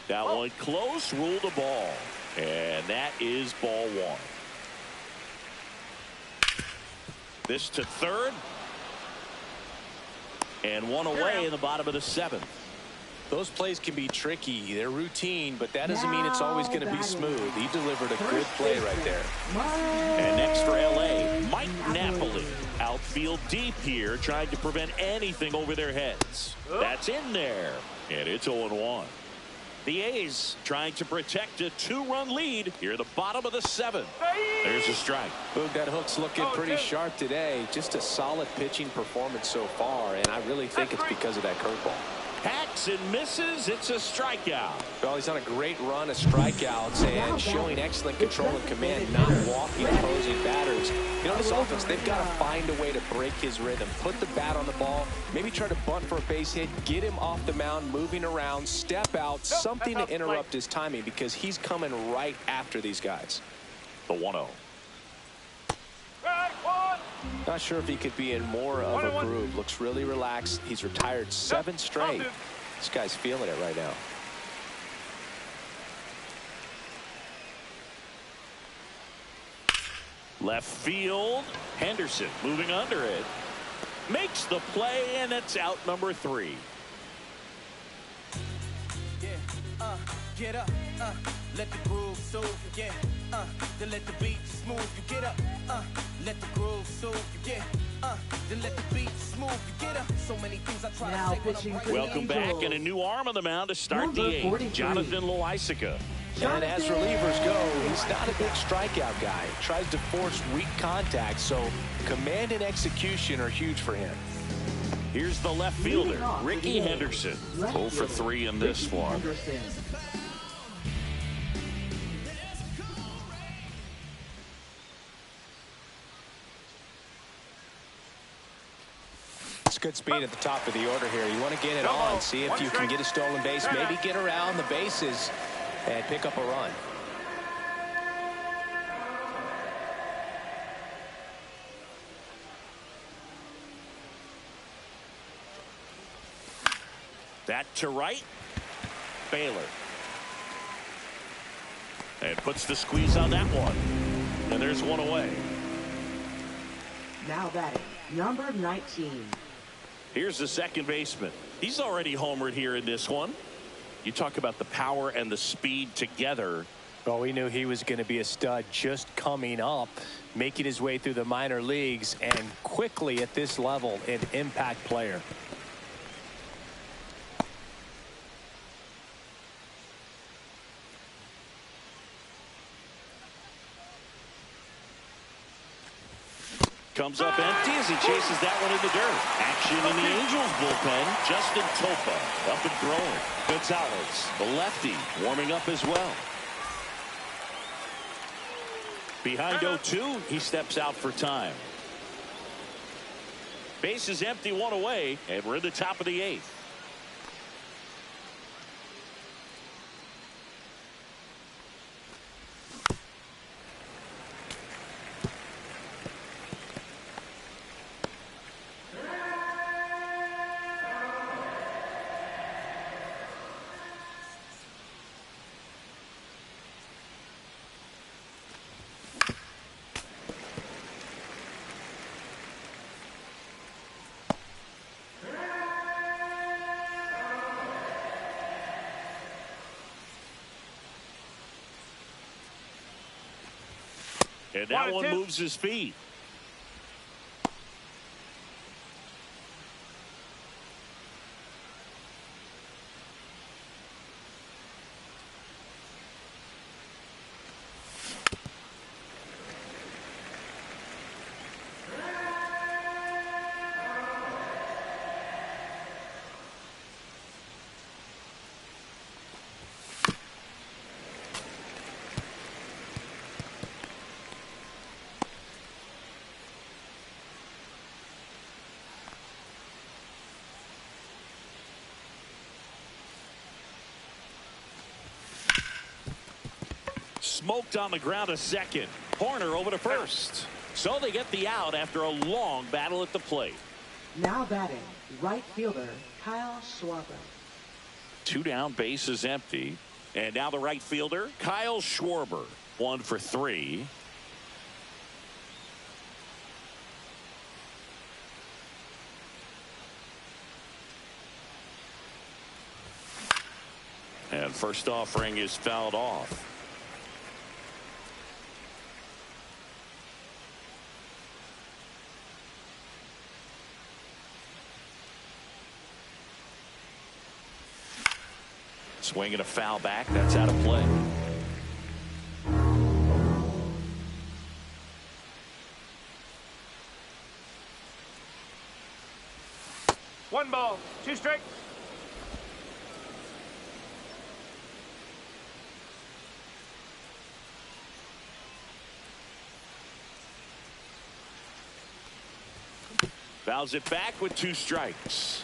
That one close, ruled a ball. And that is ball 1. This to third. And one away in the bottom of the 7th. Those plays can be tricky. They're routine, but that doesn't mean it's always going to be smooth. He delivered a good play right there. And next for L.A., Mike Napoli. Outfield deep here, trying to prevent anything over their heads. That's in there. And it's 0-1. The A's trying to protect a 2-run lead here at the bottom of the 7th. There's a strike. Boog, that hook's looking pretty sharp today. Just a solid pitching performance so far, and I really think it's because of that curveball. Hacks and misses. It's a strikeout. Well, he's on a great run of strikeouts and showing excellent control and command, not walking opposing batters. You know, this offense, they've got to find a way to break his rhythm, put the bat on the ball, maybe try to bunt for a base hit, get him off the mound, moving around, step out, something to interrupt his timing because he's coming right after these guys. The 1-0. Not sure if he could be in more of a groove. Looks really relaxed. He's retired 7 straight. This guy's feeling it right now. Left field. Henderson moving under it. Makes the play, and it's out number 3. Yeah, get up, let the groove soothe you, yeah, then let the beat smooth you, get up, let the groove soothe you, yeah, then let the beat smooth you, get up. So many things I try Now to say. Welcome back, and a new arm on the mound to start the 8th. Jonathan Loaisiga. And as relievers go, he's not a big strikeout guy. Tries to force weak contact, so command and execution are huge for him. Here's the left fielder, Ricky Henderson. 0 for 3 in this one. It's good speed at the top of the order here. You want to get it on, see if you can get a stolen base, maybe get around the bases and pick up a run. That to right. Baylor. And puts the squeeze on that one. And there's one away. Now batting, number 19. Here's the second baseman. He's already homered here in this one. You talk about the power and the speed together. Well, we knew he was going to be a stud just coming up, making his way through the minor leagues, and quickly at this level, an impact player. Comes up empty as he chases that one in the dirt. Action in the Angels bullpen. Justin Topa up and throwing. Gonzalez, the lefty, warming up as well. Behind 0-2, he steps out for time. Base is empty, one away, and we're in the top of the 8th. And that one moves his feet. Smoked on the ground a second. Horner over to first. So they get the out after a long battle at the plate. Now batting, right fielder Kyle Schwarber. 2 down, base is empty. And now the right fielder, Kyle Schwarber. 1 for 3. And first offering is fouled off. Swinging a foul back. That's out of play. One ball, 2 strikes. Fouls it back with 2 strikes.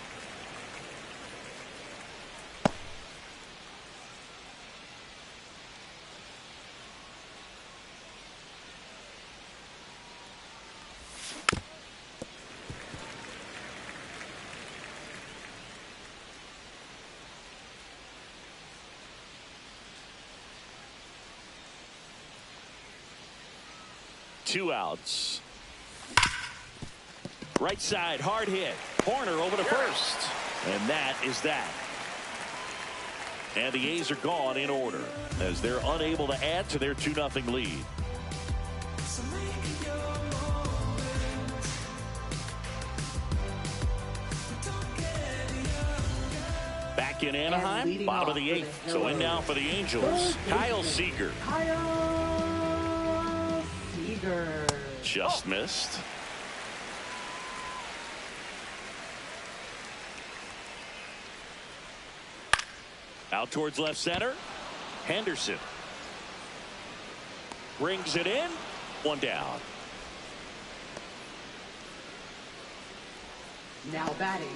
Two outs. Right side, hard hit. Horner over to first. And that is that. And the A's are gone in order as they're unable to add to their 2-0 lead. Back in Anaheim, bottom of the 8th. So in now for the Angels, Kyle Seager. Just missed. Out towards left center. Henderson brings it in. 1 down. Now batting,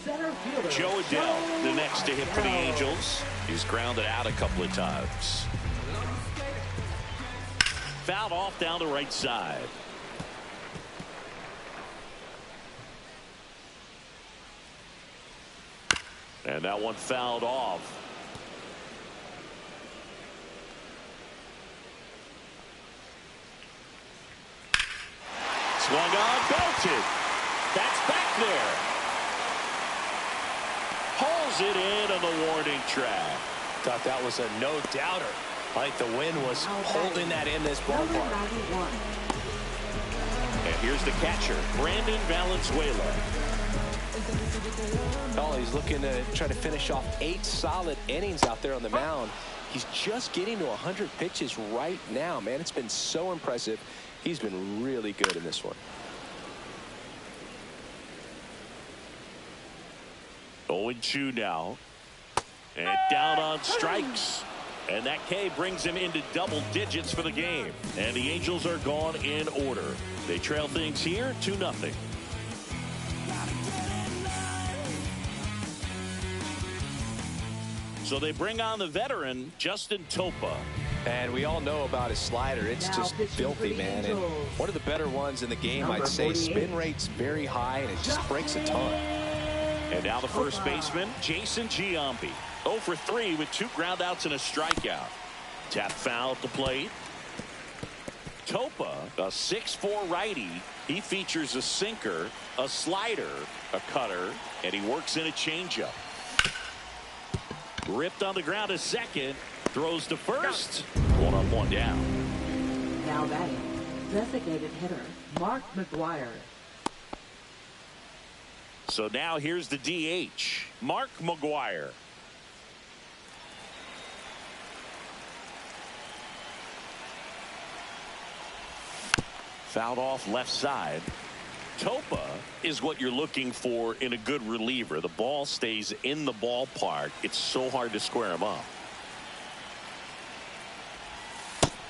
center fielder Joe Adell, the next to hit for the Angels. He's grounded out a couple of times. Fouled off down the right side. And that one fouled off. Swung on, belted. That's back there. Hauls it in on the warning track. Thought that was a no-doubter. I think the wind was holding that in this ballpark. And here's the catcher, Brandon Valenzuela. Oh, he's looking to try to finish off 8 solid innings out there on the mound. He's just getting to 100 pitches right now, man. It's been so impressive. He's been really good in this one. 0-2 now. And down on strikes. And that K brings him into double digits for the game. And the Angels are gone in order. They trail things here 2-0. So they bring on the veteran, Justin Topa. And we all know about his slider. It's just filthy, man. And one of the better ones in the game, I'd say. Spin rate's very high, and it just breaks a ton. And now the first baseman, Jason Giambi. 0 for 3 with 2 groundouts and a strikeout. Tap foul at the plate. Topa, a 6'4" righty. He features a sinker, a slider, a cutter, and he works in a changeup. Ripped on the ground to second. Throws to first. 1 up, 1 down. Now batting, designated hitter, Mark McGwire. So now here's the DH, Mark McGwire. Fouled off left side. Topa is what you're looking for in a good reliever. The ball stays in the ballpark. It's so hard to square him up.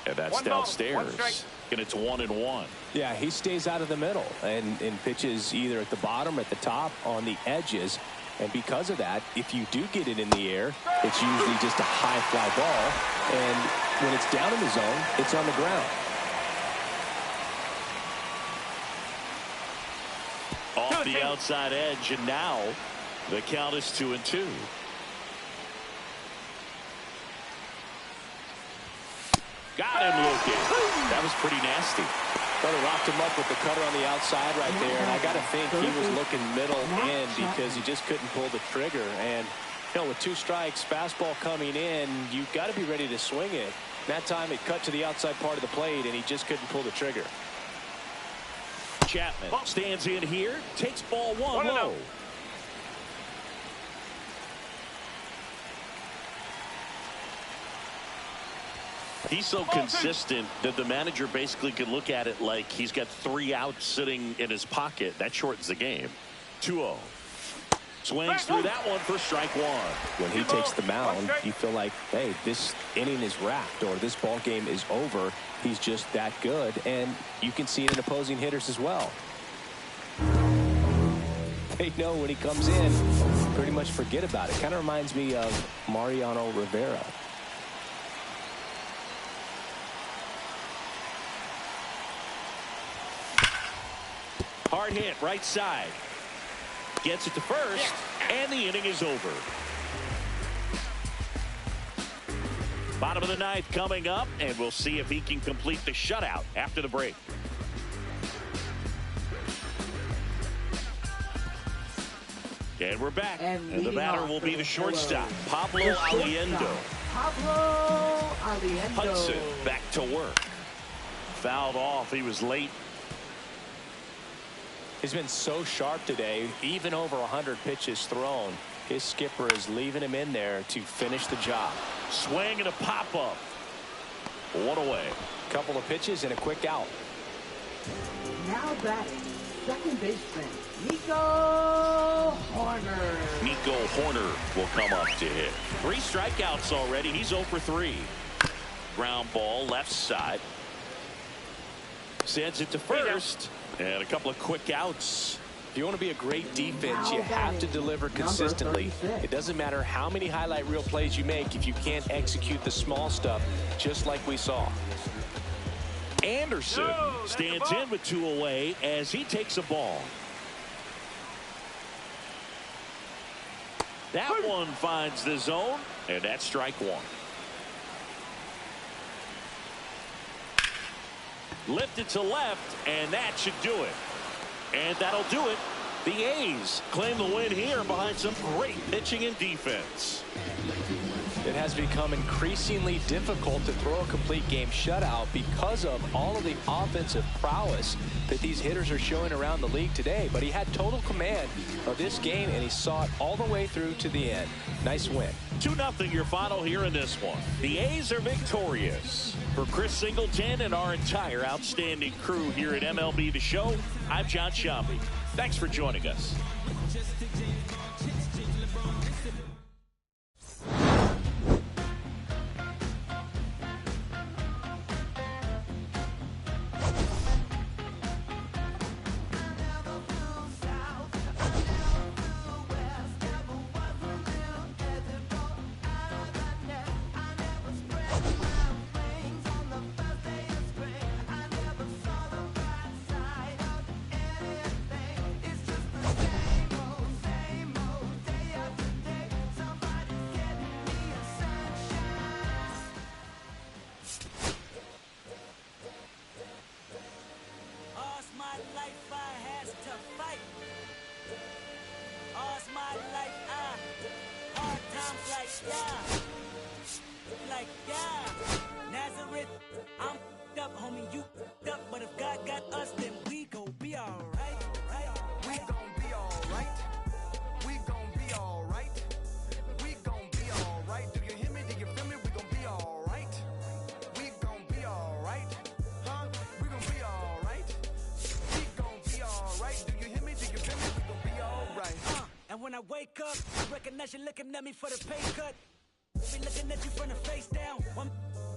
And that's downstairs. And it's 1-1. Yeah, he stays out of the middle and pitches either at the bottom or at the top on the edges. And because of that, if you do get it in the air, it's usually just a high fly ball. And when it's down in the zone, it's on the ground. Off the outside edge, and now the count is 2-2. Got him looking. That was pretty nasty. Well, they locked him up with the cutter on the outside right there, and I got to think he was looking middle in because he just couldn't pull the trigger. And you know, with 2 strikes, fastball coming in, you've got to be ready to swing it. That time it cut to the outside part of the plate, and he just couldn't pull the trigger. Chapman stands in here, takes ball 1 low. He's so consistent that the manager basically could look at it like he's got 3 outs sitting in his pocket. That shortens the game. 2-0. Swings through that one for strike 1. When he takes the mound, you feel like, hey, this inning is wrapped or this ball game is over. He's just that good, and you can see it in opposing hitters as well. they know when he comes in, pretty much forget about it. Kind of reminds me of Mariano Rivera. Hard hit, right side. Gets it to first, and the inning is over. Bottom of the ninth coming up, and we'll see if he can complete the shutout after the break. And we're back. And the batter will be the shortstop, Pablo Aliendo. Pablo Aliendo. Hudson back to work. Fouled off. He was late. He's been so sharp today, even over 100 pitches thrown. His skipper is leaving him in there to finish the job. Swing and a pop-up. One away. Couple of pitches and a quick out. Now batting, second baseman, Nico Horner. Nico Horner will come up to hit. 3 strikeouts already. He's 0 for 3. Ground ball, left side. Sends it to first. And a couple of quick outs. If you want to be a great defense, you have to deliver consistently. It doesn't matter how many highlight reel plays you make if you can't execute the small stuff, just like we saw. Anderson stands in with 2 away as he takes a ball. That one finds the zone, and that's strike 1. Lifted to left, and that should do it. And that'll do it. The A's claim the win here behind some great pitching and defense. It has become increasingly difficult to throw a complete game shutout because of all of the offensive prowess that these hitters are showing around the league today. But he had total command of this game, and he saw it all the way through to the end. Nice win. 2-0 your final here in this one. The A's are victorious. For Chris Singleton and our entire outstanding crew here at MLB The Show, I'm John Sciambi. Thanks for joining us. Nazareth, I'm up, homie, you up, but if God got us, then we gon' be alright. We gon' be alright. We gon' be alright. We gon' be alright. Do you hear me? Do you feel me? We gon' be alright. We gon' be alright. Huh? We gon' be alright. We gon' be alright. Do you hear me? Do you feel me? We gon' be alright. And when I wake up, I recognize you looking at me for the pay cut. Be looking at you from the face down. One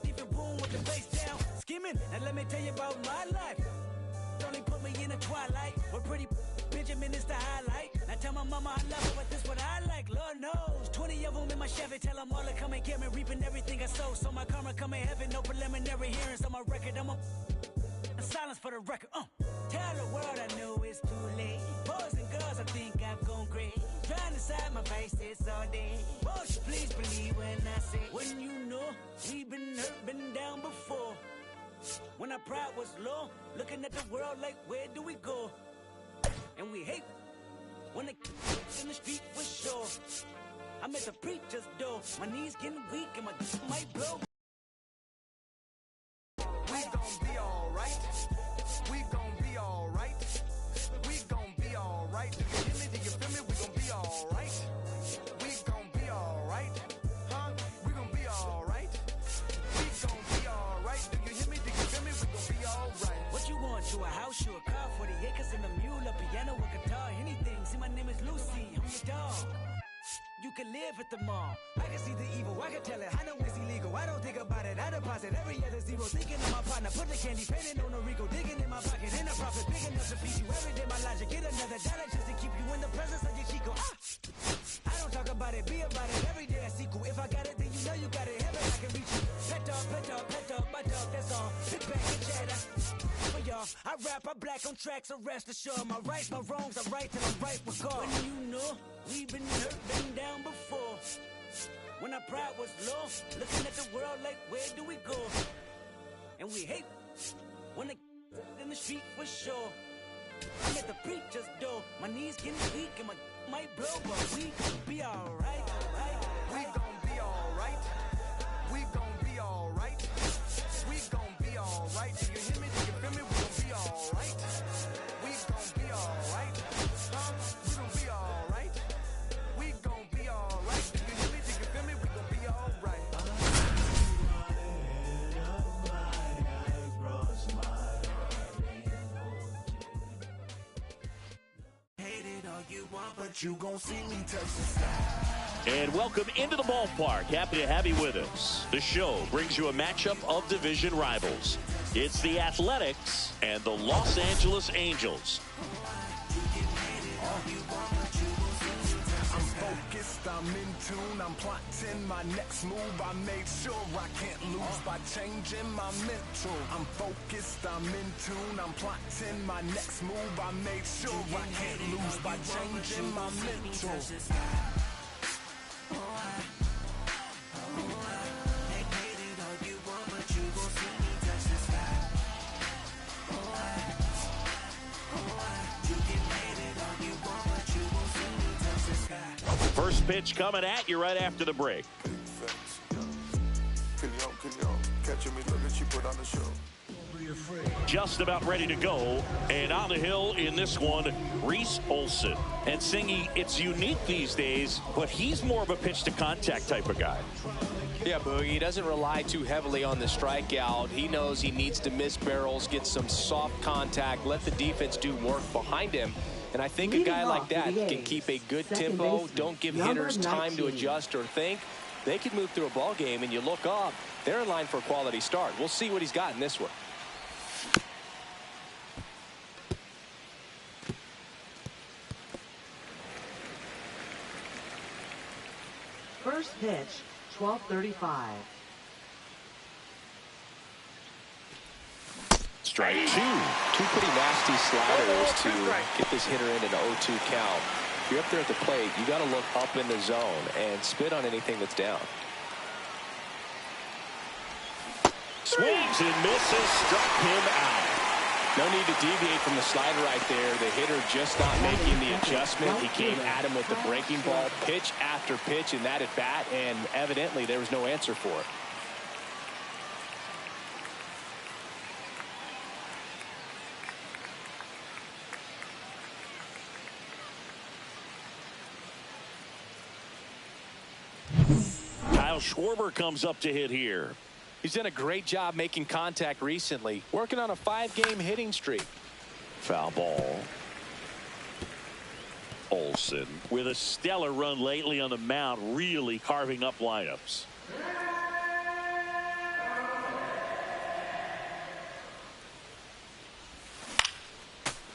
even room with the face down. Skimming, and let me tell you about my life. Only put me in the twilight. But pretty Benjamin is the highlight. Now tell my mama I love her, but this what I like. Lord knows. 20 of them in my Chevy. Tell them all to come and get me. Reaping everything I sow. So my karma come in heaven. No preliminary hearings on my record. I'm a silence for the record. Tell the world I know it's too late. Boys and girls, I think I've gone great. Trying to decide my face this all day. Won't you please believe when I say, when you know we've been hurt, been down before. When our pride was low, looking at the world like, where do we go? And we hate when the in the street for sure. I'm at the preacher's door. My knees getting weak and my might blow. We gon' be alright. We gon' be alright. We gon' be alright. Do you hear me? Do you feel me? We gon' be alright. We gon' be alright. Huh? We gon' be alright. We gon' be alright. Do you hear me? Do you feel me? We gon' be alright. What you want? To a house, you a car, 40 acres and a mule, a piano, a guitar, anything. See, my name is Lucy. I'm your dog. You can live at the mall. I can see the evil, I can tell it. I know it's illegal. I don't think about it. I deposit every other zero. Thinking of my partner, put the candy painting on a Rico, digging in my pocket. In a profit big enough to feed you every day. My logic, get another dollar just to keep you in the presence of your Chico. I don't talk about it, be about it. Every day a sequel. If I got it, then you know you got it. Heaven, I can reach you. Pet dog, my dog, that's all. Sit back and chat. For y'all, I rap, I black on tracks, so rest assured. My rights, my wrongs, I'm right till I'm right with God. When you know, we've been hurt, been down before. When our pride was low, looking at the world like, where do we go? And we hate when they in the street for sure. I'm at the preacher's door, my knees getting weak and my might blow, but we gon' be alright. We gon' be alright. We gon' be alright. We gon' be alright. Do you hear me? Do you feel me? We gon' be alright. We gon' be alright. Huh? We gon' be alright. We gon' be alright. Do you hear me? Do you feel me? We gon' be alright. But you gon' see me touch the sky. And welcome into the ballpark. Happy to have you with us. The show brings you a matchup of division rivals. It's the Athletics and the Los Angeles Angels. I'm focused, I'm in tune, I'm plotting my next move. I made sure I can't lose by changing my mental. I'm focused, I'm in tune, I'm plotting my next move. I made sure I can't lose by changing my mental. First pitch coming at you right after the break. Just about ready to go, and on the hill in this one, Reese Olson. And Singy, it's unique these days, but he's more of a pitch-to-contact type of guy. Yeah, Boogie, he doesn't rely too heavily on the strikeout. He knows he needs to miss barrels, get some soft contact, let the defense do work behind him. And I think a guy like that can keep a good tempo, don't give hitters time to adjust or think. They can move through a ball game, and you look up, they're in line for a quality start. We'll see what he's got in this one. First pitch, 12:35. Strike two. Two pretty nasty sliders to get this hitter in an 0-2 count. If you're up there at the plate, you got to look up in the zone and spit on anything that's down. Swings and misses, struck him out. No need to deviate from the slider right there. The hitter just not making the adjustment. He came at him with the breaking ball, pitch after pitch in that at bat, and evidently there was no answer for it. Kyle Schwarber comes up to hit here. He's done a great job making contact recently, working on a 5-game hitting streak. Foul ball. Olson with a stellar run lately on the mound, really carving up lineups.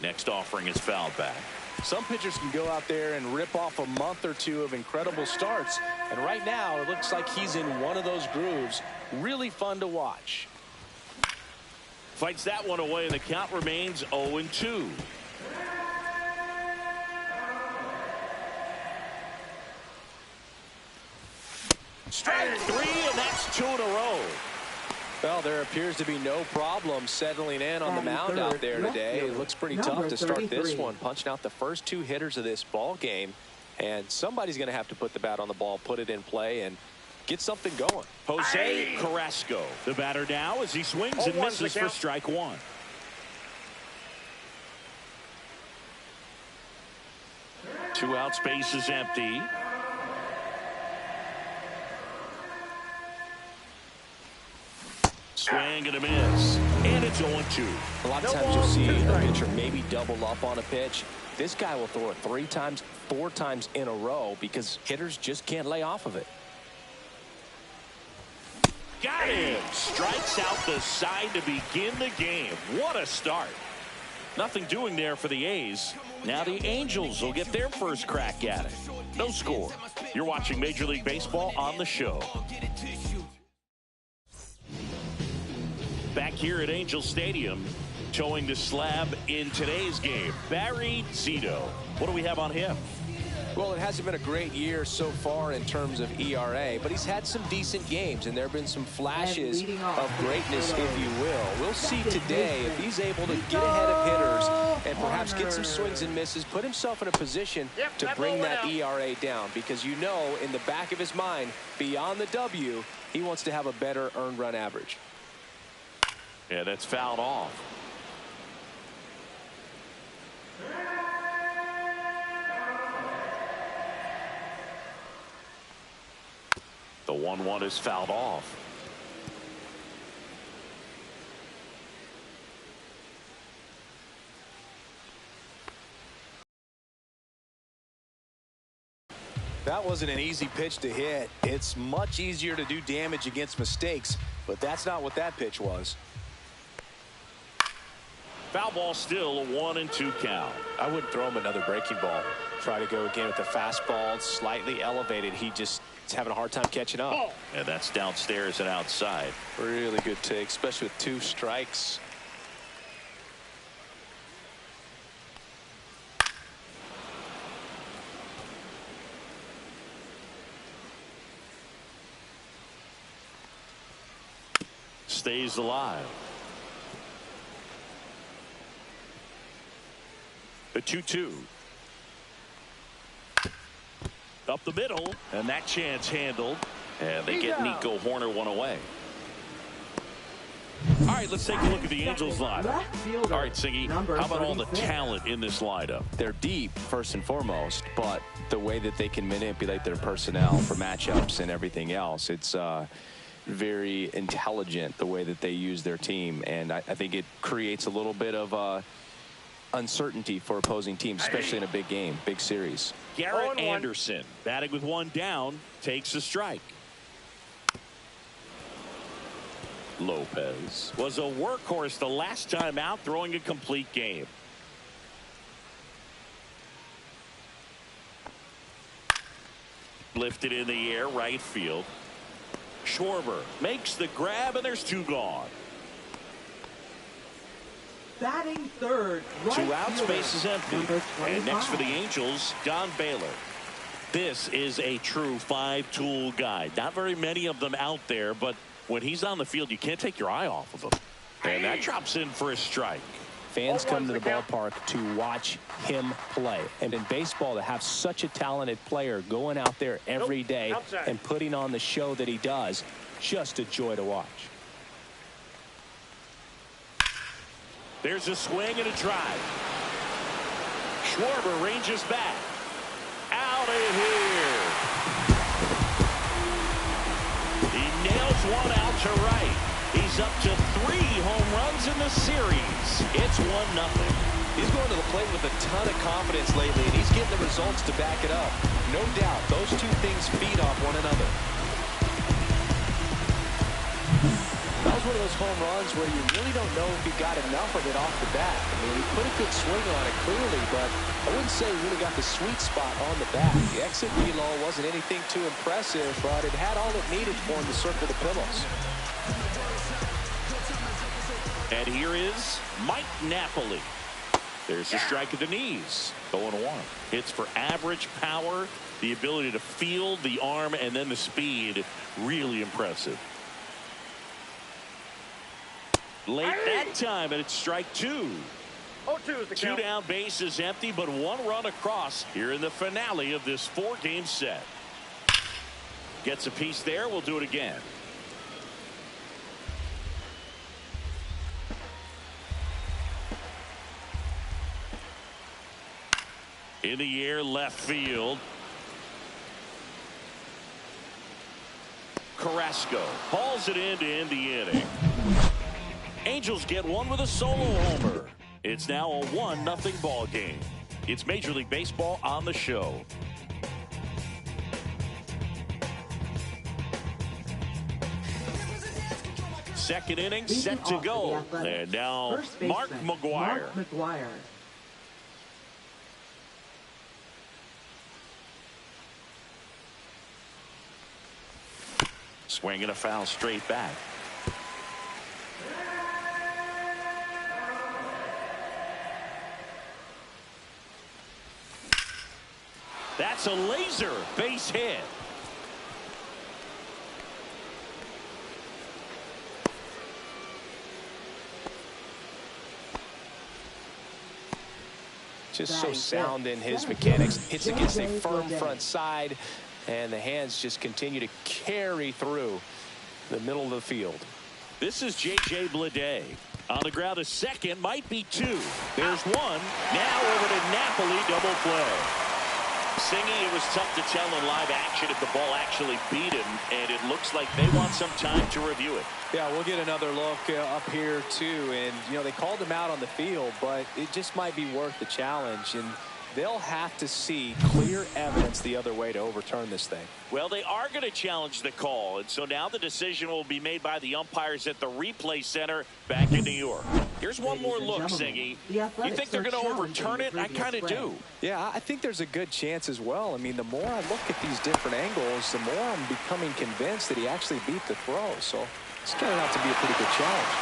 Next offering is fouled back. Some pitchers can go out there and rip off a month or two of incredible starts. And right now, it looks like he's in one of those grooves. Really fun to watch. Fights that one away, and the count remains 0-2. Strike three, and that's 2 in a row. Well, there appears to be no problem settling in on the mound out there today. It looks pretty tough to start this one, punching out the first 2 hitters of this ball game. And somebody's going to have to put the bat on the ball, put it in play, and get something going. Jose Carrasco, the batter now, as he swings and misses for strike one. Two out, space is empty. Swing and a miss, and it's 0-2. A lot of times you'll see a pitcher maybe double up on a pitch. This guy will throw it 3 times, 4 times in a row because hitters just can't lay off of it. Got him. Strikes out the side to begin the game. What a start. Nothing doing there for the A's. Now the Angels will get their first crack at it. No score. You're watching Major League Baseball on the show. Back here at Angel Stadium, towing the slab in today's game, Barry Zito. What do we have on him? Well, it hasn't been a great year so far in terms of ERA, but he's had some decent games, and there have been some flashes of greatness, if you will. We'll see today if he's able to get ahead of hitters and perhaps get some swings and misses, put himself in a position to bring that ERA down, because you know in the back of his mind, beyond the W, he wants to have a better earned run average. Yeah, that's fouled off. The 1-1 is fouled off. That wasn't an easy pitch to hit. It's much easier to do damage against mistakes, but that's not what that pitch was. Foul ball still, a 1-2 count. I wouldn't throw him another breaking ball. Try to go again with the fastball, slightly elevated. He just is having a hard time catching up. And that's downstairs and outside. Really good take, especially with 2 strikes. Stays alive. The 2-2. Up the middle, and that chance handled. And they get Nico Hoerner one away. All right, let's take a look at the Angels lineup. All right, Siggy, how about all the talent in this lineup? They're deep, first and foremost, but the way that they can manipulate their personnel for matchups and everything else, it's very intelligent the way that they use their team. And I think it creates a little bit of uncertainty for opposing teams, especially in a big game, big series. Garrett Anderson, batting with 1 down, takes a strike. Lopez was a workhorse the last time out, throwing a complete game. Lifted in the air, right field. Schwarber makes the grab, and there's 2 gone. Batting third, right 2 outs, base is empty. And next for the Angels, Don Baylor. This is a true 5-tool guy. Not very many of them out there, but when he's on the field, you can't take your eye off of him. And that drops in for a strike. Fans come to the ballpark to watch him play. And in baseball, to have such a talented player going out there every day and putting on the show that he does, just a joy to watch. There's a swing and a drive. Schwarber ranges back. Out of here. He nails one out to right. He's up to 3 home runs in the series. It's 1-0. He's going to the plate with a ton of confidence lately, and he's getting the results to back it up. No doubt, those 2 things feed off one another. That was one of those home runs where you really don't know if he got enough of it off the bat. I mean, he put a good swing on it clearly, but I wouldn't say he really got the sweet spot on the bat. The exit velo wasn't anything too impressive, but it had all it needed for him to circle the pillows. And here is Mike Napoli. There's a strike at the knees. 0-1. Hits for average power, the ability to field, the arm, and then the speed. Really impressive. Late that time, and it's strike 2. 0-2 is the count. 2 down, base is empty, but 1 run across here in the finale of this 4-game set. Gets a piece there. We'll do it again. In the air, left field. Carrasco hauls it in to end the inning. Angels get one with a solo homer. It's now a 1-0 ball game. It's Major League Baseball on the show. second inning set to go. And now Mark McGwire. Swinging a foul straight back. That's a laser base hit. Just so sound in his mechanics. Hits against a firm front side, and the hands just continue to carry through the middle of the field. This is J.J. Bleday. On the ground, a second, might be two. There's one. Now over to Napoli, double play. Singy, it was tough to tell in live action if the ball actually beat him, and it looks like they want some time to review it. Yeah, we'll get another look up here, too. And, you know, they called him out on the field, but it just might be worth the challenge. And they'll have to see clear evidence the other way to overturn this thing. Well, they are going to challenge the call, and so now the decision will be made by the umpires at the replay center back in New York. Here's one more look, Singy. You think they're going to overturn it? I kind of do. Yeah, I think there's a good chance as well. I mean, the more I look at these different angles, the more I'm becoming convinced that he actually beat the throw. So it's turning out to be a pretty good challenge.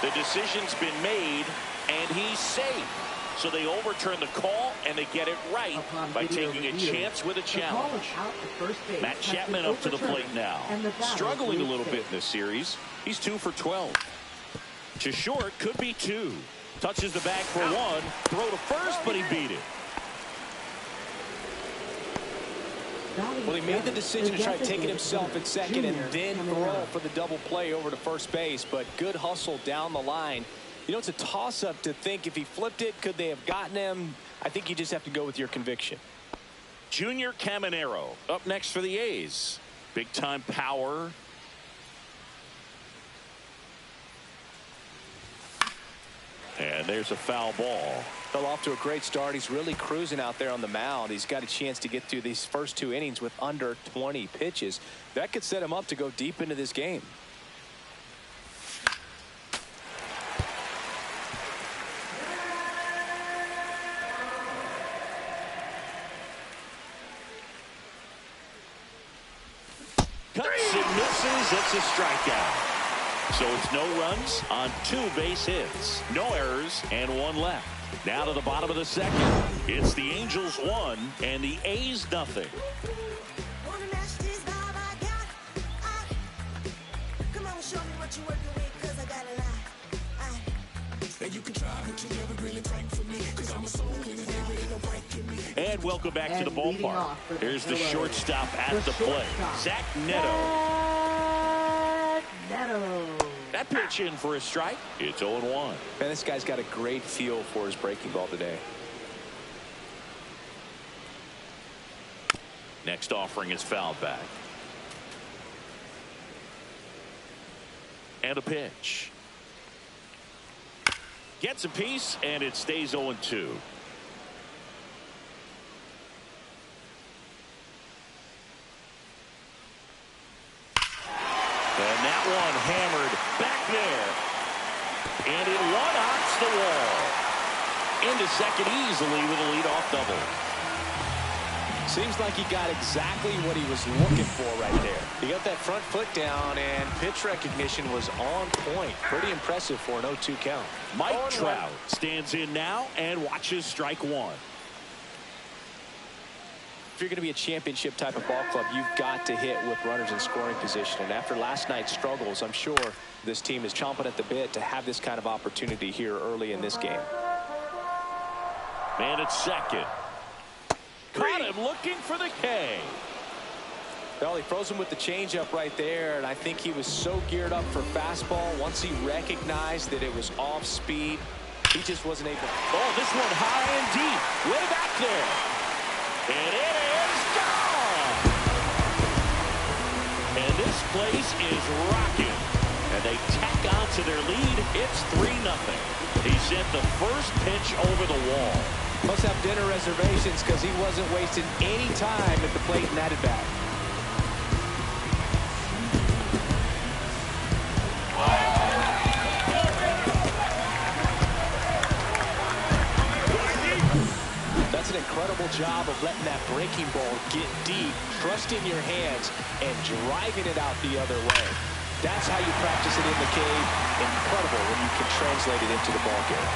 The decision's been made, and he's safe. So they overturn the call, and they get it right by taking a chance with a challenge. Matt Chapman up to the plate now. Struggling a little bit in this series. He's 2 for 12. To short, could be 2. Touches the bag for 1. Throw to first, but he beat it. Well, he made the decision to try taking himself at second and then throw for the double play over to first base, but good hustle down the line. You know, it's a toss-up to think if he flipped it, could they have gotten him? I think you just have to go with your conviction. Junior Caminero up next for the A's. Big-time power. And there's a foul ball. Fell off to a great start. He's really cruising out there on the mound. He's got a chance to get through these first 2 innings with under 20 pitches. That could set him up to go deep into this game. Cuts and misses. It's a strikeout. So it's no runs on 2 base hits. No errors and 1 left. Now to the bottom of the second. It's the Angels 1 and the A's nothing. And welcome back to the ballpark. Here's the shortstop at the plate, Zach Neto. That pitch in for a strike. It's 0-1. Man, this guy's got a great feel for his breaking ball today. Next offering is fouled back. And a pitch. Gets a piece, and it stays 0-2. And that one hammered back there. And it one-hops the wall. Into second easily with a leadoff double. Seems like he got exactly what he was looking for right there. He got that front foot down, and pitch recognition was on point. Pretty impressive for an 0-2 count. Mike Trout stands in now and watches strike 1. If you're going to be a championship type of ball club, you've got to hit with runners in scoring position. And after last night's struggles, I'm sure this team is chomping at the bit to have this kind of opportunity here early in this game. Man at second. Caught him looking for the K. Well, he froze him with the changeup right there, and I think he was so geared up for fastball. Once he recognized that it was off speed, he just wasn't able. Oh, this one high and deep, way back there. And it is gone. And this place is rocking. And they tack on to their lead. It's 3-0. He sent the first pitch over the wall. Must have dinner reservations because he wasn't wasting any time at the plate in that at bat. incredible job of letting that breaking ball get deep, trusting your hands, and driving it out the other way. That's how you practice it in the cave. Incredible when you can translate it into the ball game.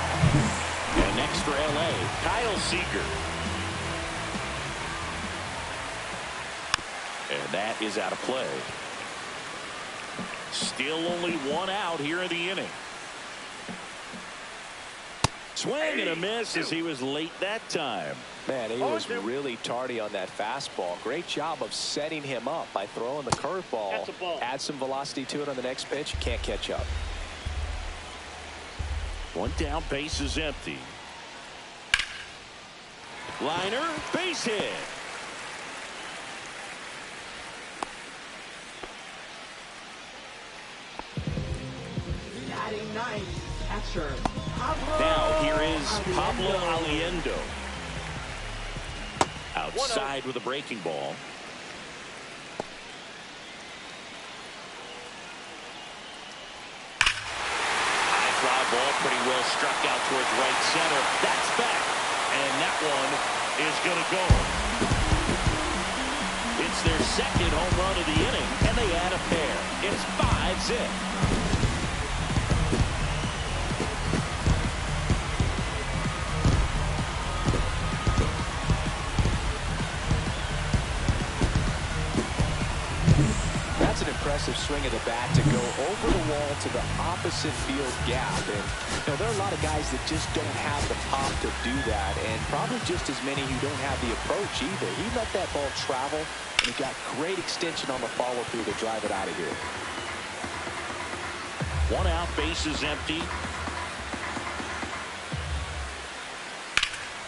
And next for LA, Kyle Seager. And that is out of play. Still only one out here in the inning. Swing and a miss as he was late that time. Man, he was really tardy on that fastball. Great job of setting him up by throwing the curveball. Add some velocity to it on the next pitch. Can't catch up. One down, base is empty. Liner, base hit. Batting ninth, catcher Pablo. Now here is Pablo Aliendo. Outside with a breaking ball. High fly ball, pretty well struck out towards right center. That's back, and that one is going to go. It's their second home run of the inning, and they add a pair. It's 5-zip. That's an impressive swing of the bat to go over the wall to the opposite field gap. And there are a lot of guys that just don't have the pop to do that, and probably just as many who don't have the approach either. He let that ball travel, and he got great extension on the follow-through to drive it out of here. One out, base is empty.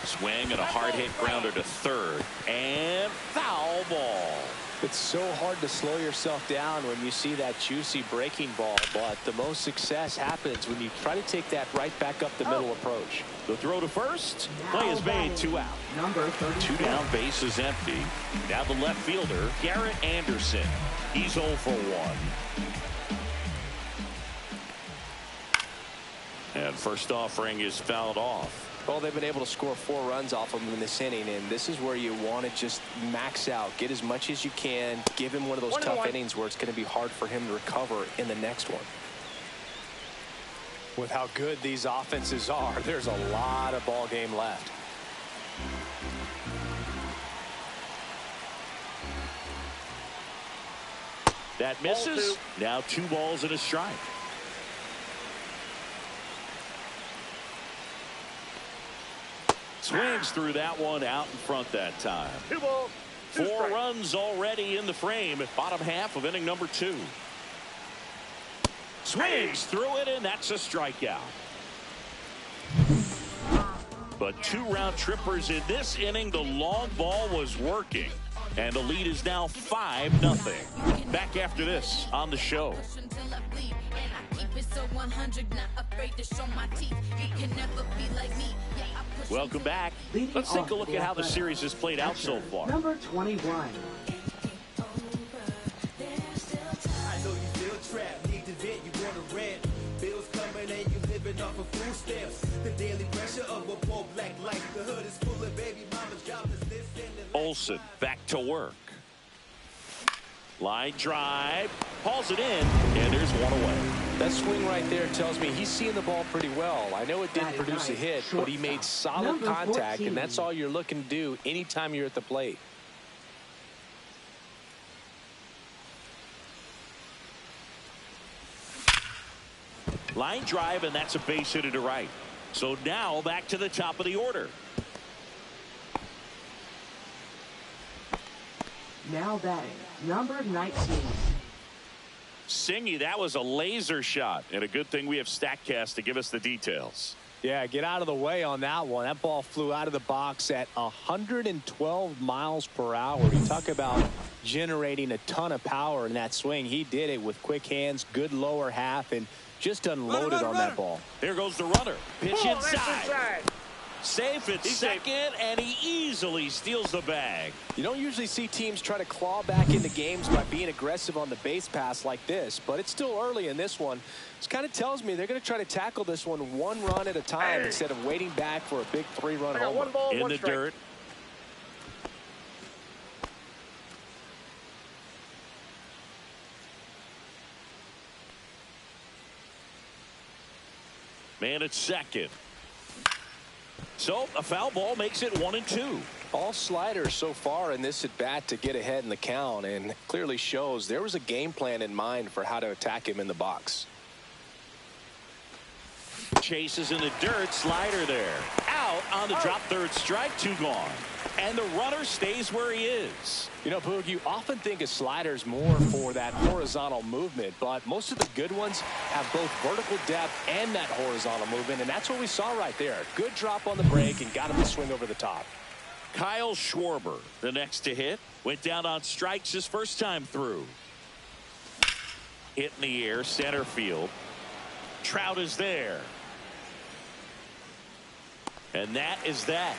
Swing and a hard hit grounder to third, and foul ball. It's so hard to slow yourself down when you see that juicy breaking ball, but the most success happens when you try to take that right back up the middle approach. The throw to first. Play is made, 2 out. Number 32. 2 down, base is empty. Now the left fielder, Garrett Anderson. He's 0 for 1. And first offering is fouled off. Well, they've been able to score 4 runs off of him in this inning, and this is where you want to just max out, get as much as you can, give him one of those tough innings where it's going to be hard for him to recover in the next one. With how good these offenses are, there's a lot of ball game left. That misses. Now 2 balls and a strike. Swings through that one out in front that time. 2 balls, 2 4 strikes. runs already in the frame at bottom half of inning number 2. Swings through it, and that's a strikeout. But 2 round trippers in this inning. The long ball was working, and the lead is now 5-0. Back after this on the show. Welcome back. Let's take a look at how the series has played out so far. Number 21. I know you feel trapped, need to vent, you want to rent. Bills coming and you living off of food stamps. The daily pressure of a poor black life. The hood is full of baby mamas, jobless, this and the Olsen back to work. Line drive, hauls it in, and there's one away. That swing right there tells me he's seeing the ball pretty well. I know it didn't produce a hit, but he made solid contact, and that's all you're looking to do anytime you're at the plate. Line drive, and that's a base hit to right. So now back to the top of the order. Now batting, number 19. Singy, that was a laser shot, and a good thing we have StatCast to give us the details. Yeah, get out of the way on that one. That ball flew out of the box at 112 miles per hour. You talk about generating a ton of power in that swing. He did it with quick hands, good lower half, and just unloaded on that ball. There goes the runner. Pitch inside. Safe at second, and he easily steals the bag. You don't usually see teams try to claw back into games by being aggressive on the base pass like this, but it's still early in this one. This kind of tells me they're going to try to tackle this one run at a time instead of waiting back for a big 3-run homer. One ball, in one the strike. dirt. Man at second. So a foul ball makes it 1-2. All sliders so far in this at bat to get ahead in the count, and clearly shows there was a game plan in mind for how to attack him in the box. Chases in the dirt, slider there. Out on the drop, third strike, 2 gone. And the runner stays where he is. You know, Boog, you often think of sliders more for that horizontal movement, but most of the good ones have both vertical depth and that horizontal movement, and that's what we saw right there. Good drop on the break and got him to swing over the top. Kyle Schwarber, the next to hit, went down on strikes his first time through. Hit in the air, center field. Trout is there. And that is that.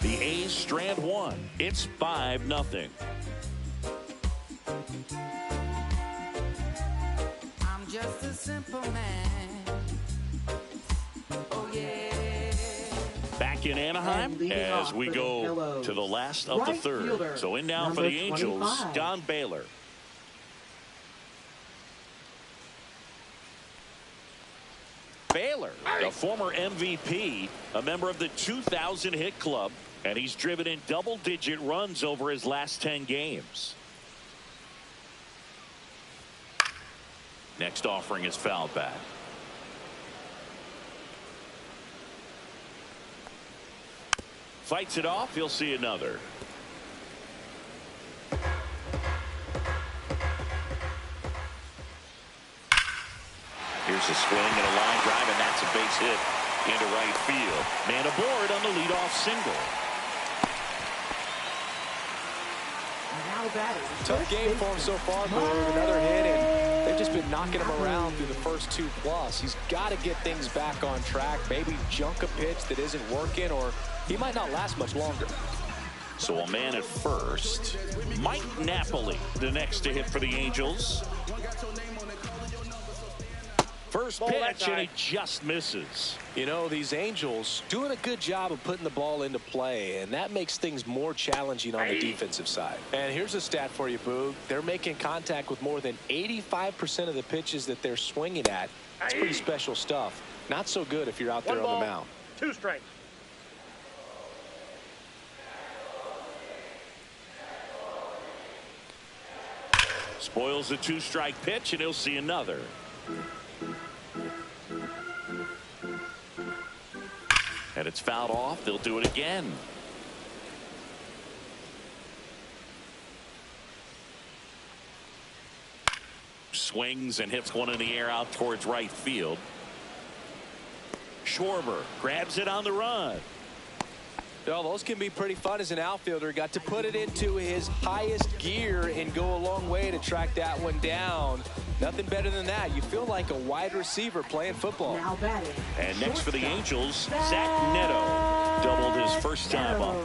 The A's strand 1. It's 5-0. I'm just a simple man. Oh yeah. Back in Anaheim as we go to the last of the third. So in now for the Angels, Don Baylor. Baylor, a former MVP, a member of the 2000 hit club, and he's driven in double-digit runs over his last 10 games. Next offering is fouled back. Fights it off. He'll see another. Here's a swing and a line drive, and that's a base hit into right field. Man aboard on the leadoff single. Tough game for him so far, but another hit, and they've just been knocking him around through the first 2+. He's got to get things back on track, maybe junk a pitch that isn't working, or he might not last much longer. So a man at first. Mike Napoli, the next to hit for the Angels. First pitch, and he just misses. You know, these Angels doing a good job of putting the ball into play, and that makes things more challenging on the defensive side. And here's a stat for you, Boog. They're making contact with more than 85% of the pitches that they're swinging at. That's pretty special stuff. Not so good if you're out there on the mound. 2 strikes. Spoils the 2-strike pitch, and he'll see another. And it's fouled off. They'll do it again. Swings and hits one in the air out towards right field. Schwarber grabs it on the run. Well, those can be pretty fun as an outfielder. Got to put it into his highest gear and go a long way to track that one down. Nothing better than that. You feel like a wide receiver playing football. And next for the Angels, Zach Neto doubled his first time up.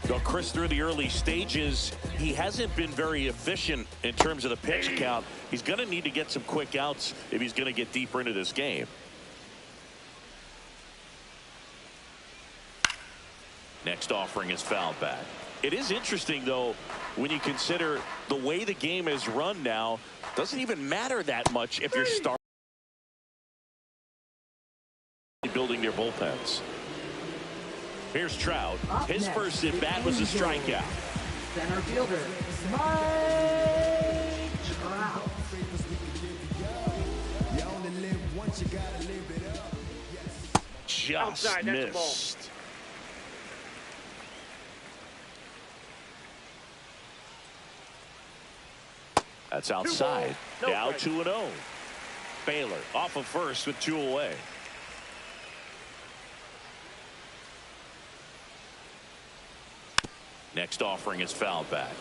Well, Chris, through the early stages, he hasn't been very efficient in terms of the pitch count. He's going to need to get some quick outs if he's going to get deeper into this game. Next offering is fouled back. It is interesting, though, when you consider the way the game is run now, doesn't even matter that much if you're starting building their bullpens. Here's Trout. His first at bat was a strikeout. Center fielder, Mike Trout. Just outside, missed. That's outside. Now 2-0. Baylor off of first with 2 away. Next offering is fouled back.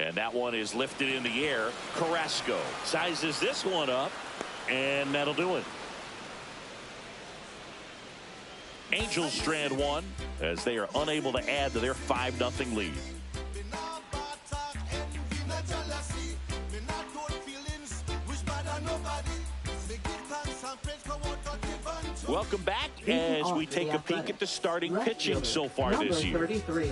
And that one is lifted in the air. Carrasco sizes this one up, and that'll do it. Angels strand one as they are unable to add to their 5-0 lead. Welcome back as we take a peek at the starting pitching so far this year. 33.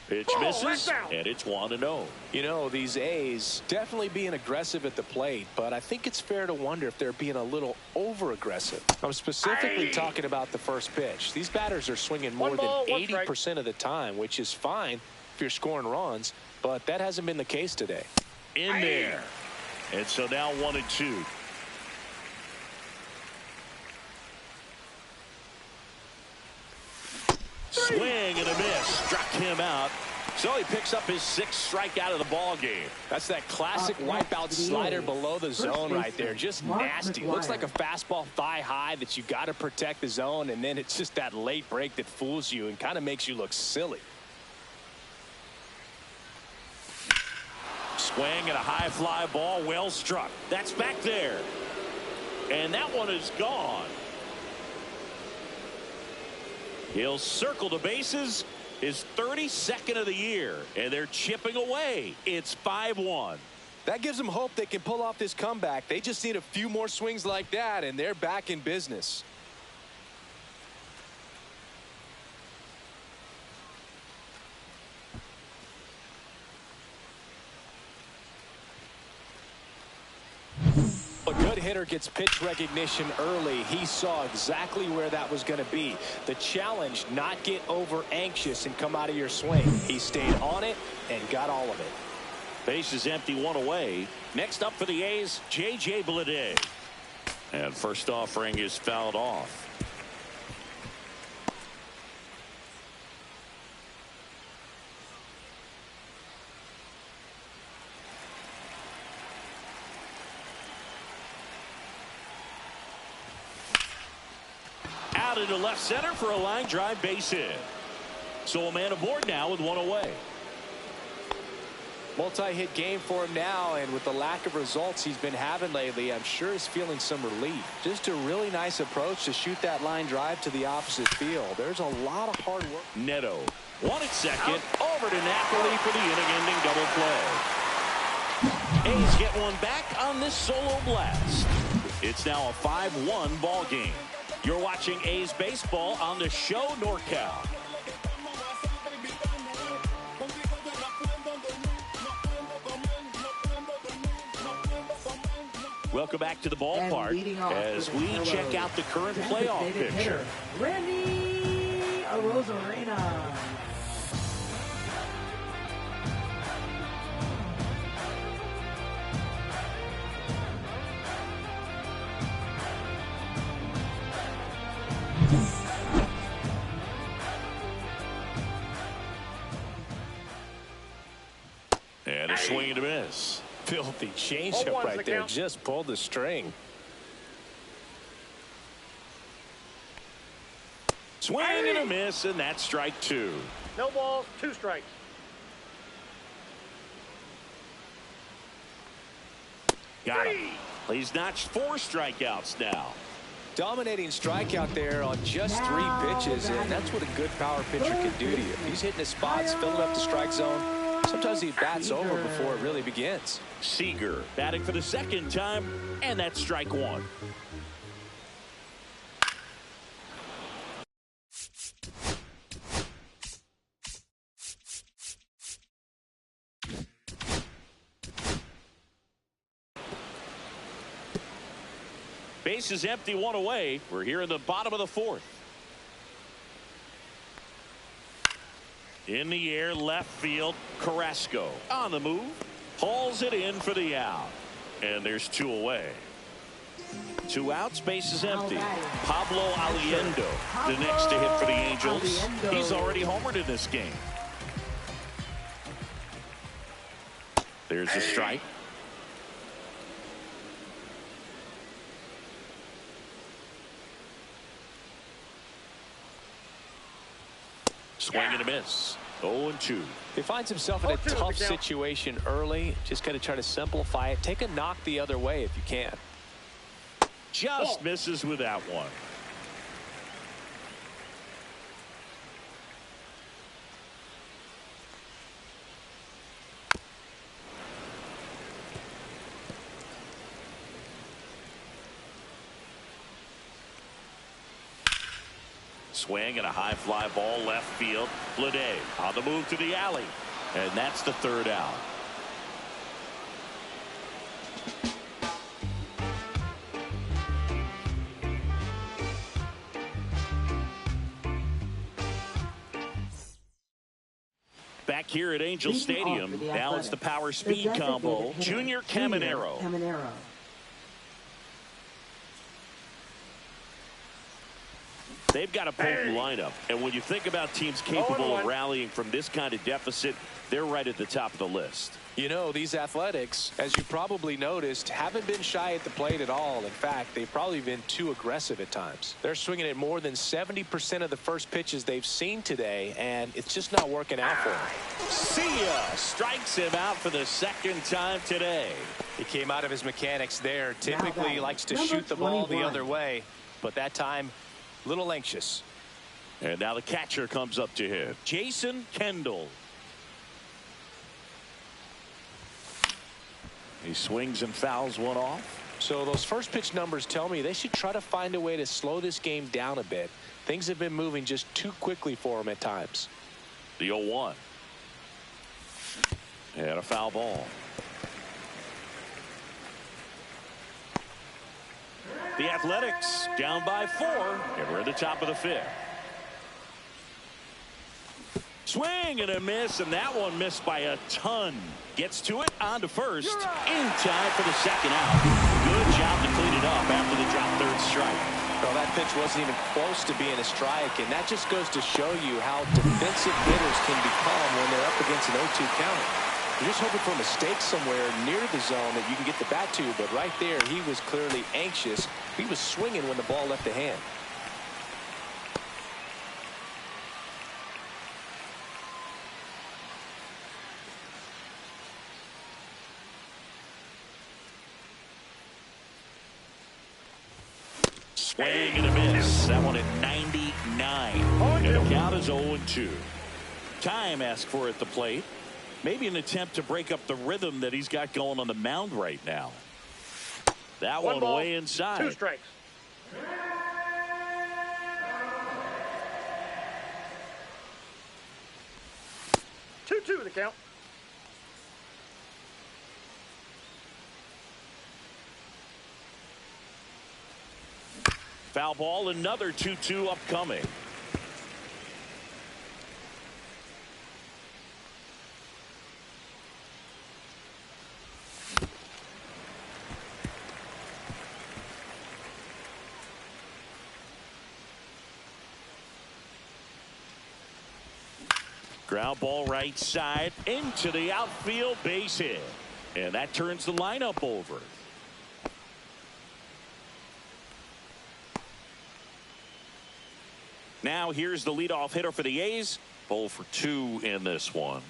Pitch misses, and it's 1-0. You know, these A's definitely being aggressive at the plate, but I think it's fair to wonder if they're being a little over-aggressive. I'm specifically talking about the first pitch. These batters are swinging more than 80% of the time, which is fine if you're scoring runs, but that hasn't been the case today. In there. And so now 1-2. Swing and a miss. Struck him out. So he picks up his 6th strikeout of the ball game. That's that classic wipeout slider below the zone right there. Just nasty. Looks like a fastball thigh high that you got to protect the zone, and then it's just that late break that fools you and kind of makes you look silly. Swing and a high fly ball, well struck. That's back there. And that one is gone. He'll circle the bases, his 32nd of the year, and they're chipping away. It's 5-1. That gives them hope they can pull off this comeback. They just need a few more swings like that, and they're back in business. A good hitter gets pitch recognition early. He saw exactly where that was going to be. The challenge, not get over anxious and come out of your swing. He stayed on it and got all of it. Base is empty, 1 away. Next up for the A's, J.J. Bleday. And first offering is fouled off. Out into left center for a line drive base hit. So a man aboard now with 1 away. Multi-hit game for him now, and with the lack of results he's been having lately, I'm sure he's feeling some relief. Just a really nice approach to shoot that line drive to the opposite field. There's a lot of hard work. Neto, 1 at second, over to Napoli for the inning-ending double play. A's get one back on this solo blast. It's now a 5-1 ball game. You're watching A's baseball on the show NorCal. Welcome back to the ballpark as we check out the current playoff picture. Randy Arozarena. And a swing and a miss. Filthy changeup right there. Just pulled the string. Swing and a miss, and that's strike 2. No balls, 2 strikes. Got him. He's notched 4 strikeouts now. Dominating strikeout there on just 3 pitches, and that's what a good power pitcher can do to you. He's hitting his spots, filling up the strike zone. Sometimes he bats over before it really begins. Seager batting for the 2nd time, and that's strike 1. Base is empty, 1 away. We're here in the bottom of the 4th. In the air, left field, Carrasco on the move, hauls it in for the out, and there's 2 away. 2 outs, base is empty. Pablo Aliendo, the next to hit for the Angels. He's already homered in this game. There's a strike. Swing and a miss. 0-2. He finds himself in a tough situation early. Just got to try to simplify it. Take a knock the other way if you can. Just misses with that one. Swing and a high fly ball left field. Bleday on the move to the alley. And that's the third out. Back here at Angel Stadium, now it's the power speed combo. Junior Caminero. They've got a potent lineup, and when you think about teams capable of rallying from this kind of deficit, they're right at the top of the list. You know, these Athletics, as you probably noticed, haven't been shy at the plate at all. In fact, they've probably been too aggressive at times. They're swinging at more than 70% of the first pitches they've seen today, and it's just not working out for them. See ya! Strikes him out for the second time today. He came out of his mechanics there. Typically, he likes to shoot the ball the other way, but that time, a little anxious. And now the catcher comes up to him. Jason Kendall. He swings and fouls one off. So those first pitch numbers tell me they should try to find a way to slow this game down a bit. Things have been moving just too quickly for him at times. The 0-1. And a foul ball. The Athletics down by 4, and we're at the top of the 5th. Swing and a miss, and that one missed by a ton. Gets to it, on to first, in time for the second out. Good job to clean it up after the drop third strike. Well, that pitch wasn't even close to being a strike, and that just goes to show you how defensive hitters can become when they're up against an 0-2 count. You're just hoping for a mistake somewhere near the zone that you can get the bat to, but right there, he was clearly anxious. He was swinging when the ball left the hand. Swing and a miss. That one at 99. And the count is 0-2. Time asked for at the plate. Maybe an attempt to break up the rhythm that he's got going on the mound right now. That one way inside. 2 strikes. Two the count. Foul ball, another 2-2 upcoming. Ground ball right side into the outfield, base hit. And that turns the lineup over. Now here's the leadoff hitter for the A's. 0 for 2 in this one.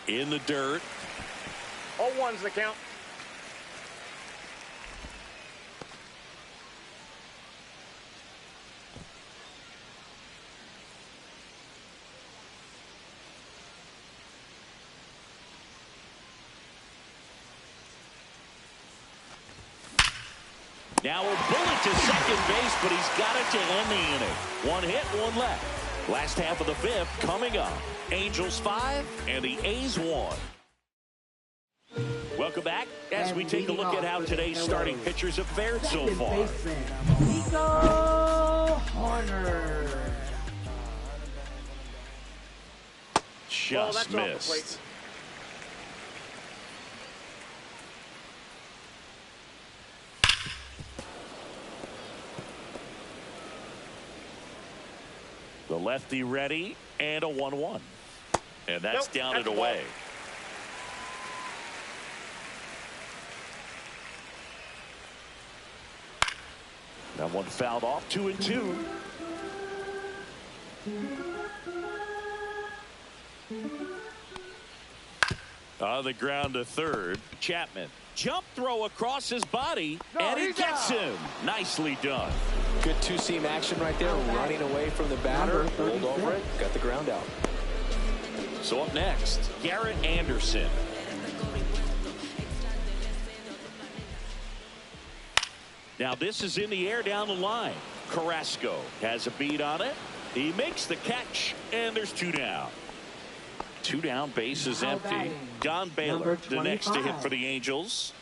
In the dirt. 0-1's the count. Now a bullet to second base, but he's got it to end the inning. 1 hit, 1 left. Last half of the 5th coming up. Angels 5 and the A's 1. Welcome back as we take a look at how today's starting pitchers have fared so far. Nico Hoerner. Just missed. The lefty ready, and a 1-1. And that's down and away. That one fouled off, 2-2. On the ground to third. Chapman. Jump throw across his body, and he gets him. Nicely done. Good two-seam action right there, running away from the batter. Rolled over it, got the ground out. So up next, Garrett Anderson. Now this is in the air down the line. Carrasco has a beat on it. He makes the catch, and there's 2 down. 2 down, base is empty. Don Baylor, the next to hit for the Angels.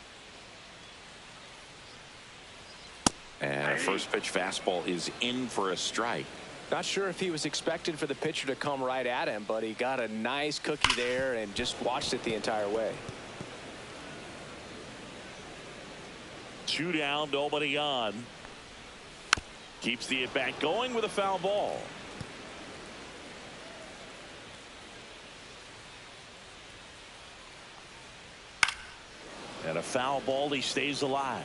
And a first pitch fastball is in for a strike. Not sure if he was expected for the pitcher to come right at him, but he got a nice cookie there and just watched it the entire way. 2 down, nobody on. Keeps the at-bat going with a foul ball. And a foul ball, he stays alive.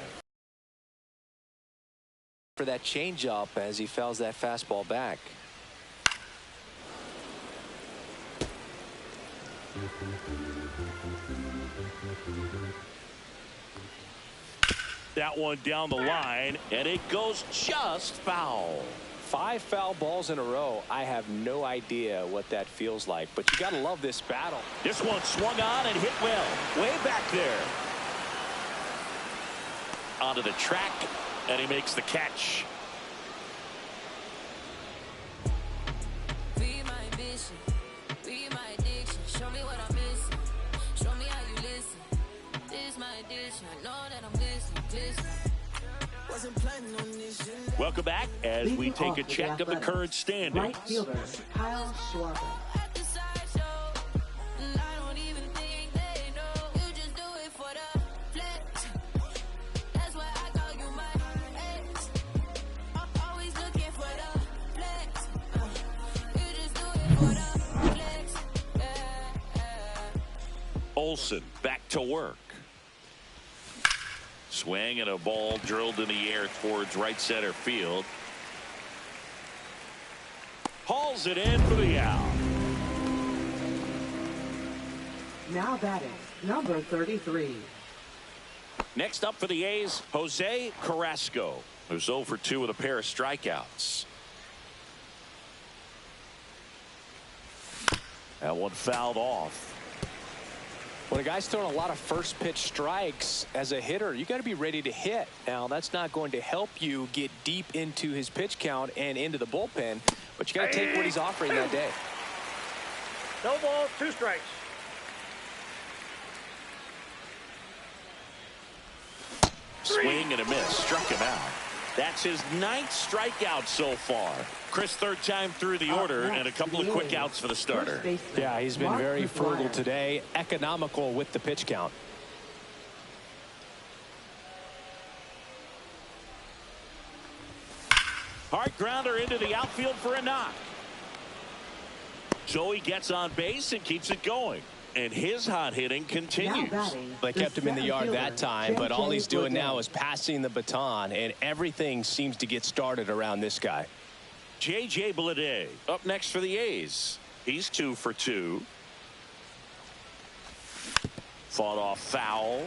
For that changeup as he fouls that fastball back. That one down the line, and it goes just foul. 5 foul balls in a row. I have no idea what that feels like, but you got to love this battle. This one swung on and hit well, way back there. Onto the track, and he makes the catch. Be my ambition, be my addiction. Show me what I'm missing. Show me how you listen. This is my addiction. I know that I'm glistening. Wasn't planning on this. Welcome back as we take a check of the current standings. Right fielder Kyle Schwarber. Olsen back to work. Swing and a ball drilled in the air towards right center field. Hauls it in for the out. Now batting, number 33. Next up for the A's, Jose Carrasco, who's 0 for 2 with a pair of strikeouts. That one fouled off. When a guy's throwing a lot of first pitch strikes as a hitter, you got to be ready to hit. Now that's not going to help you get deep into his pitch count and into the bullpen, but you got to take what he's offering that day. No ball, 2 strikes. Swing and a miss, struck him out. That's his 9th strikeout so far. Chris, 3rd time through the order, and a couple of quick outs for the starter. Yeah, he's been very frugal today, economical with the pitch count. Hard grounder into the outfield for a knock. So he gets on base and keeps it going. And his hot hitting continues. They kept him in the yard that time, but all he's doing now is passing the baton, and everything seems to get started around this guy. J.J. Bleday up next for the A's. He's 2 for 2. Fought off foul.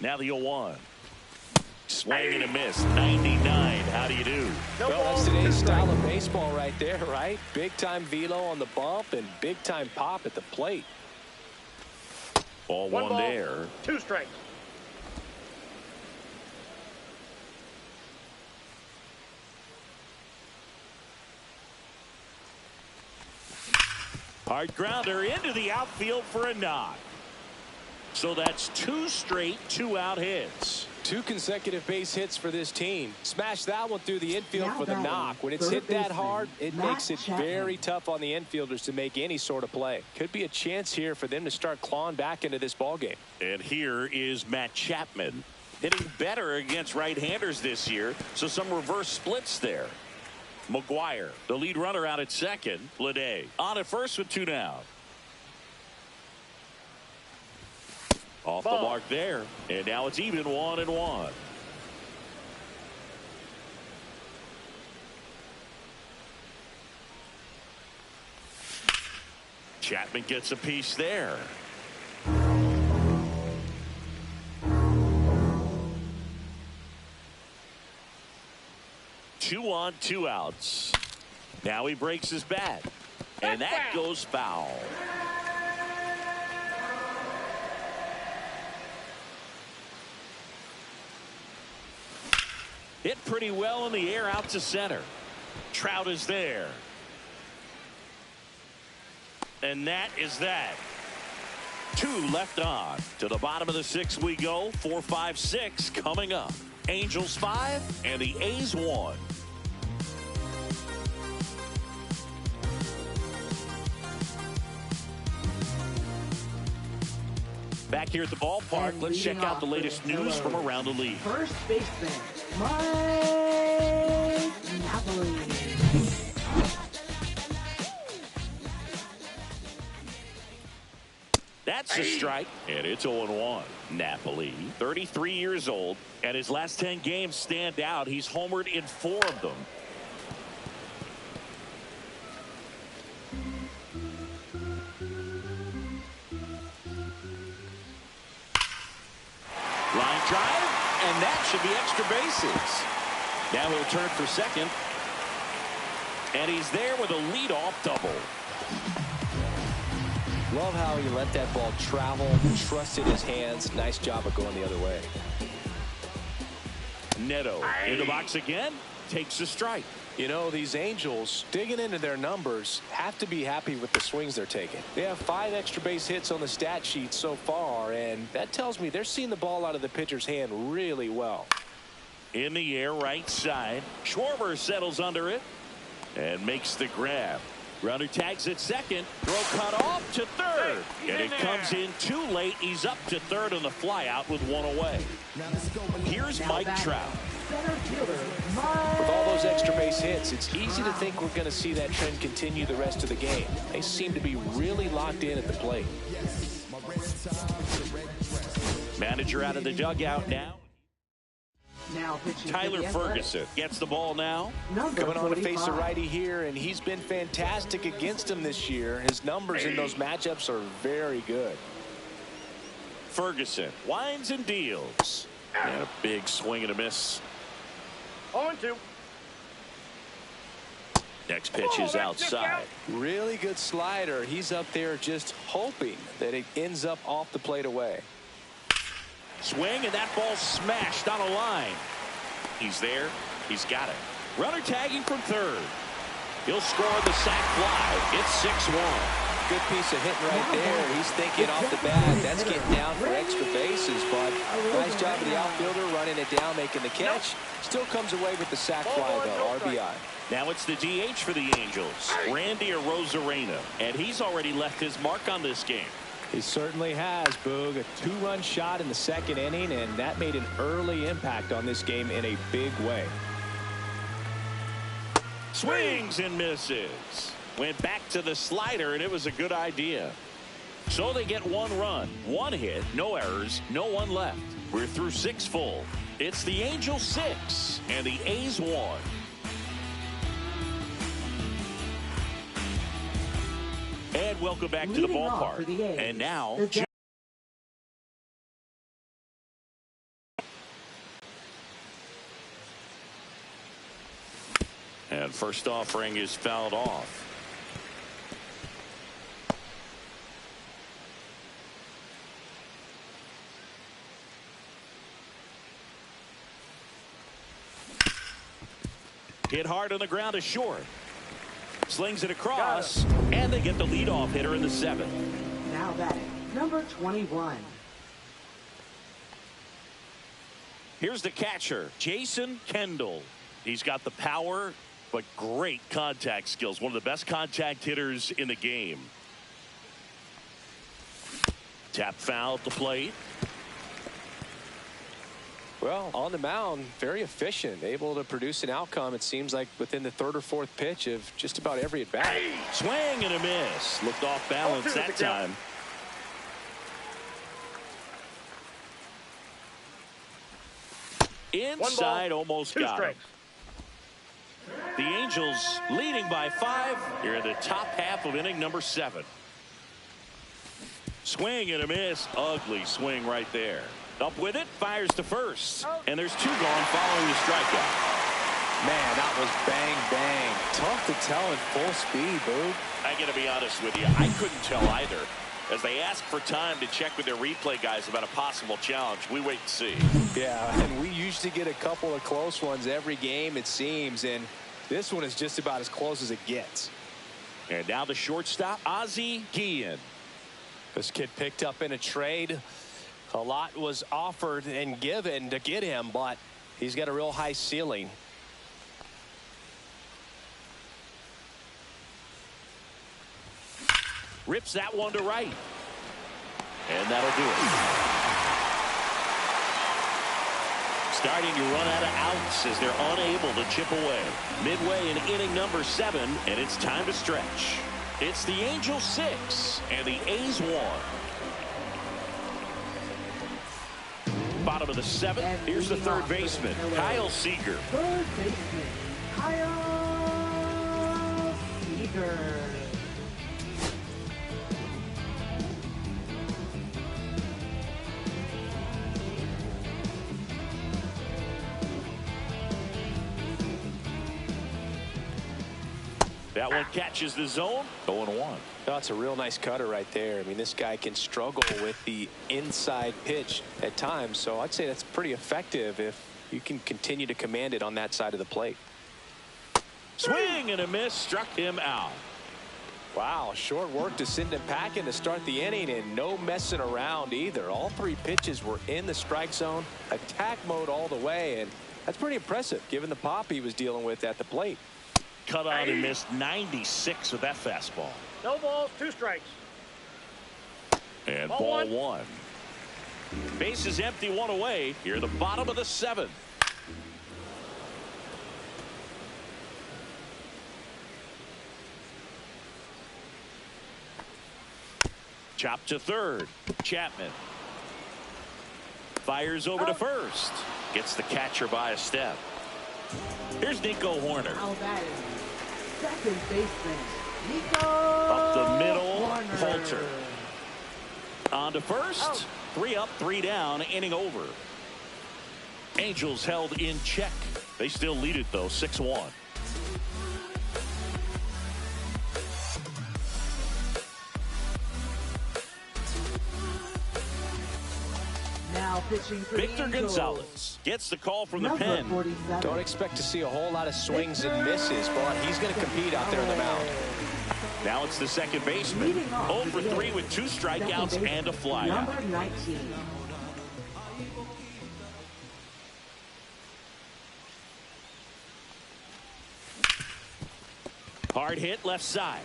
Now the 0-1. Swing and a miss. 99. How do you do? Well, that's today's style of baseball right there, right? Big time velo on the bump and big time pop at the plate. Ball one there. 2 strikes. Hard grounder into the outfield for a knock. So that's 2 straight 2-out hits. 2 consecutive base hits for this team. Smash that one through the infield for the knock. When it's hit that hard, it makes it very tough on the infielders to make any sort of play. Could be a chance here for them to start clawing back into this ballgame. And here is Matt Chapman, hitting better against right-handers this year, so some reverse splits there. McGuire, the lead runner out at second. Bleday on at first with 2 down. Off the mark there. And now it's even 1-1. Chapman gets a piece there. 2 on, 2 outs. Now he breaks his bat. And that goes foul. Hit pretty well in the air out to center. Trout is there. And that is that. 2 left on. To the bottom of the 6th we go. 4, 5, 6 coming up. Angels 5 and the A's 1. Back here at the ballpark, let's check out the latest news from around the league. First baseman, Mike Napoli. That's a strike, and it's 0-1. Napoli, 33 years old, and his last 10 games stand out. He's homered in 4 of them. Line drive, and that should be extra bases. Now he'll turn for second, and he's there with a leadoff double. Love how he let that ball travel, trusted his hands. Nice job of going the other way. Neto in the box again, takes a strike. You know, these Angels, digging into their numbers, have to be happy with the swings they're taking. They have 5 extra base hits on the stat sheet so far, and that tells me they're seeing the ball out of the pitcher's hand really well. In the air, right side. Schwarber settles under it and makes the grab. Runner tags at second. Throw cut off to third. And it comes in too late. He's up to third on the fly out with 1 away. Here's Mike Trout. With all those extra base hits, it's easy to think we're going to see that trend continue the rest of the game. They seem to be really locked in at the plate. Manager out of the dugout now. Now Tyler Ferguson gets the ball now. Coming on to face the righty here, and he's been fantastic against him this year. His numbers in those matchups are very good. Ferguson winds and deals. And a big swing and a miss. 0-2. Next pitch is outside. Really good slider. He's up there just hoping that it ends up off the plate away. Swing, and that ball smashed on a line. He's there. He's got it. Runner tagging from third. He'll score the sac fly. It's 6-1. Good piece of hitting right there. He's thinking off the bat, that's getting down for extra bases, but nice job of the outfielder running it down, making the catch. Still comes away with the sac fly, though, RBI. Now it's the DH for the Angels, Randy Arozarena, and he's already left his mark on this game. He certainly has, Boog. A 2-run shot in the 2nd inning, and that made an early impact on this game in a big way. Swings and misses. Went back to the slider, and it was a good idea. So they get 1 run, 1 hit, no errors, no one left. We're through 6 full. It's the Angels 6 and the A's 1. And welcome back to the ballpark. And now, and first offering is fouled off. Hit hard on the ground to short. Slings it across, and they get the leadoff hitter in the 7th. Now batting, number 21. Here's the catcher, Jason Kendall. He's got the power, but great contact skills. One of the best contact hitters in the game. Tap foul at the plate. Well, on the mound, very efficient, able to produce an outcome, it seems like, within the 3rd or 4th pitch of just about every at-bat. Swing and a miss. Looked off balance that time. Inside, almost got him. The Angels leading by 5 here in the top half of inning number 7. Swing and a miss. Ugly swing right there. Up with it, fires to first. And there's 2 gone following the strikeout. Man, that was bang, bang. Tough to tell in full speed, Boog. I got to be honest with you, I couldn't tell either. As they ask for time to check with their replay guys about a possible challenge, we wait to see. Yeah, and we usually get a couple of close ones every game, it seems, and this one is just about as close as it gets. And now the shortstop, Ozzie Guillen. This kid picked up in a trade. A lot was offered and given to get him, but he's got a real high ceiling. Rips that one to right. And that'll do it. Starting to run out of outs as they're unable to chip away. Midway in inning number 7, and it's time to stretch. It's the Angels 6 and the A's 1. Bottom of the 7th. Here's the third baseman, Kyle Seager. Third baseman, Kyle Seager. That one catches the zone. 0-1. That's a real nice cutter right there. I mean, this guy can struggle with the inside pitch at times, so I'd say that's pretty effective if you can continue to command it on that side of the plate. Swing and a miss, struck him out. Wow, short work to send him packing to start the inning, and no messing around either. All 3 pitches were in the strike zone, attack mode all the way, and that's pretty impressive given the pop he was dealing with at the plate. Cut out and missed 96 with that fastball. No balls, 2 strikes. And ball 1. Base is empty, 1 away. Here at the bottom of the 7th. Chop to third. Chapman fires over to first. Gets the catcher by a step. Here's Nico Hoerner. Second baseman, Nico up the middle, Hoerner. Poulter. On to first. 3 up, 3 down, inning over. Angels held in check. They still lead it, though, 6-1. Now pitching for Victor the Angels. Gonzalez gets the call from the Number pen. 47. Don't expect to see a whole lot of swings and misses, but he's going to compete out there on the mound. Now it's the second baseman. 0 for 3 with 2 strikeouts and a flyout. Number 19. Hard hit left side.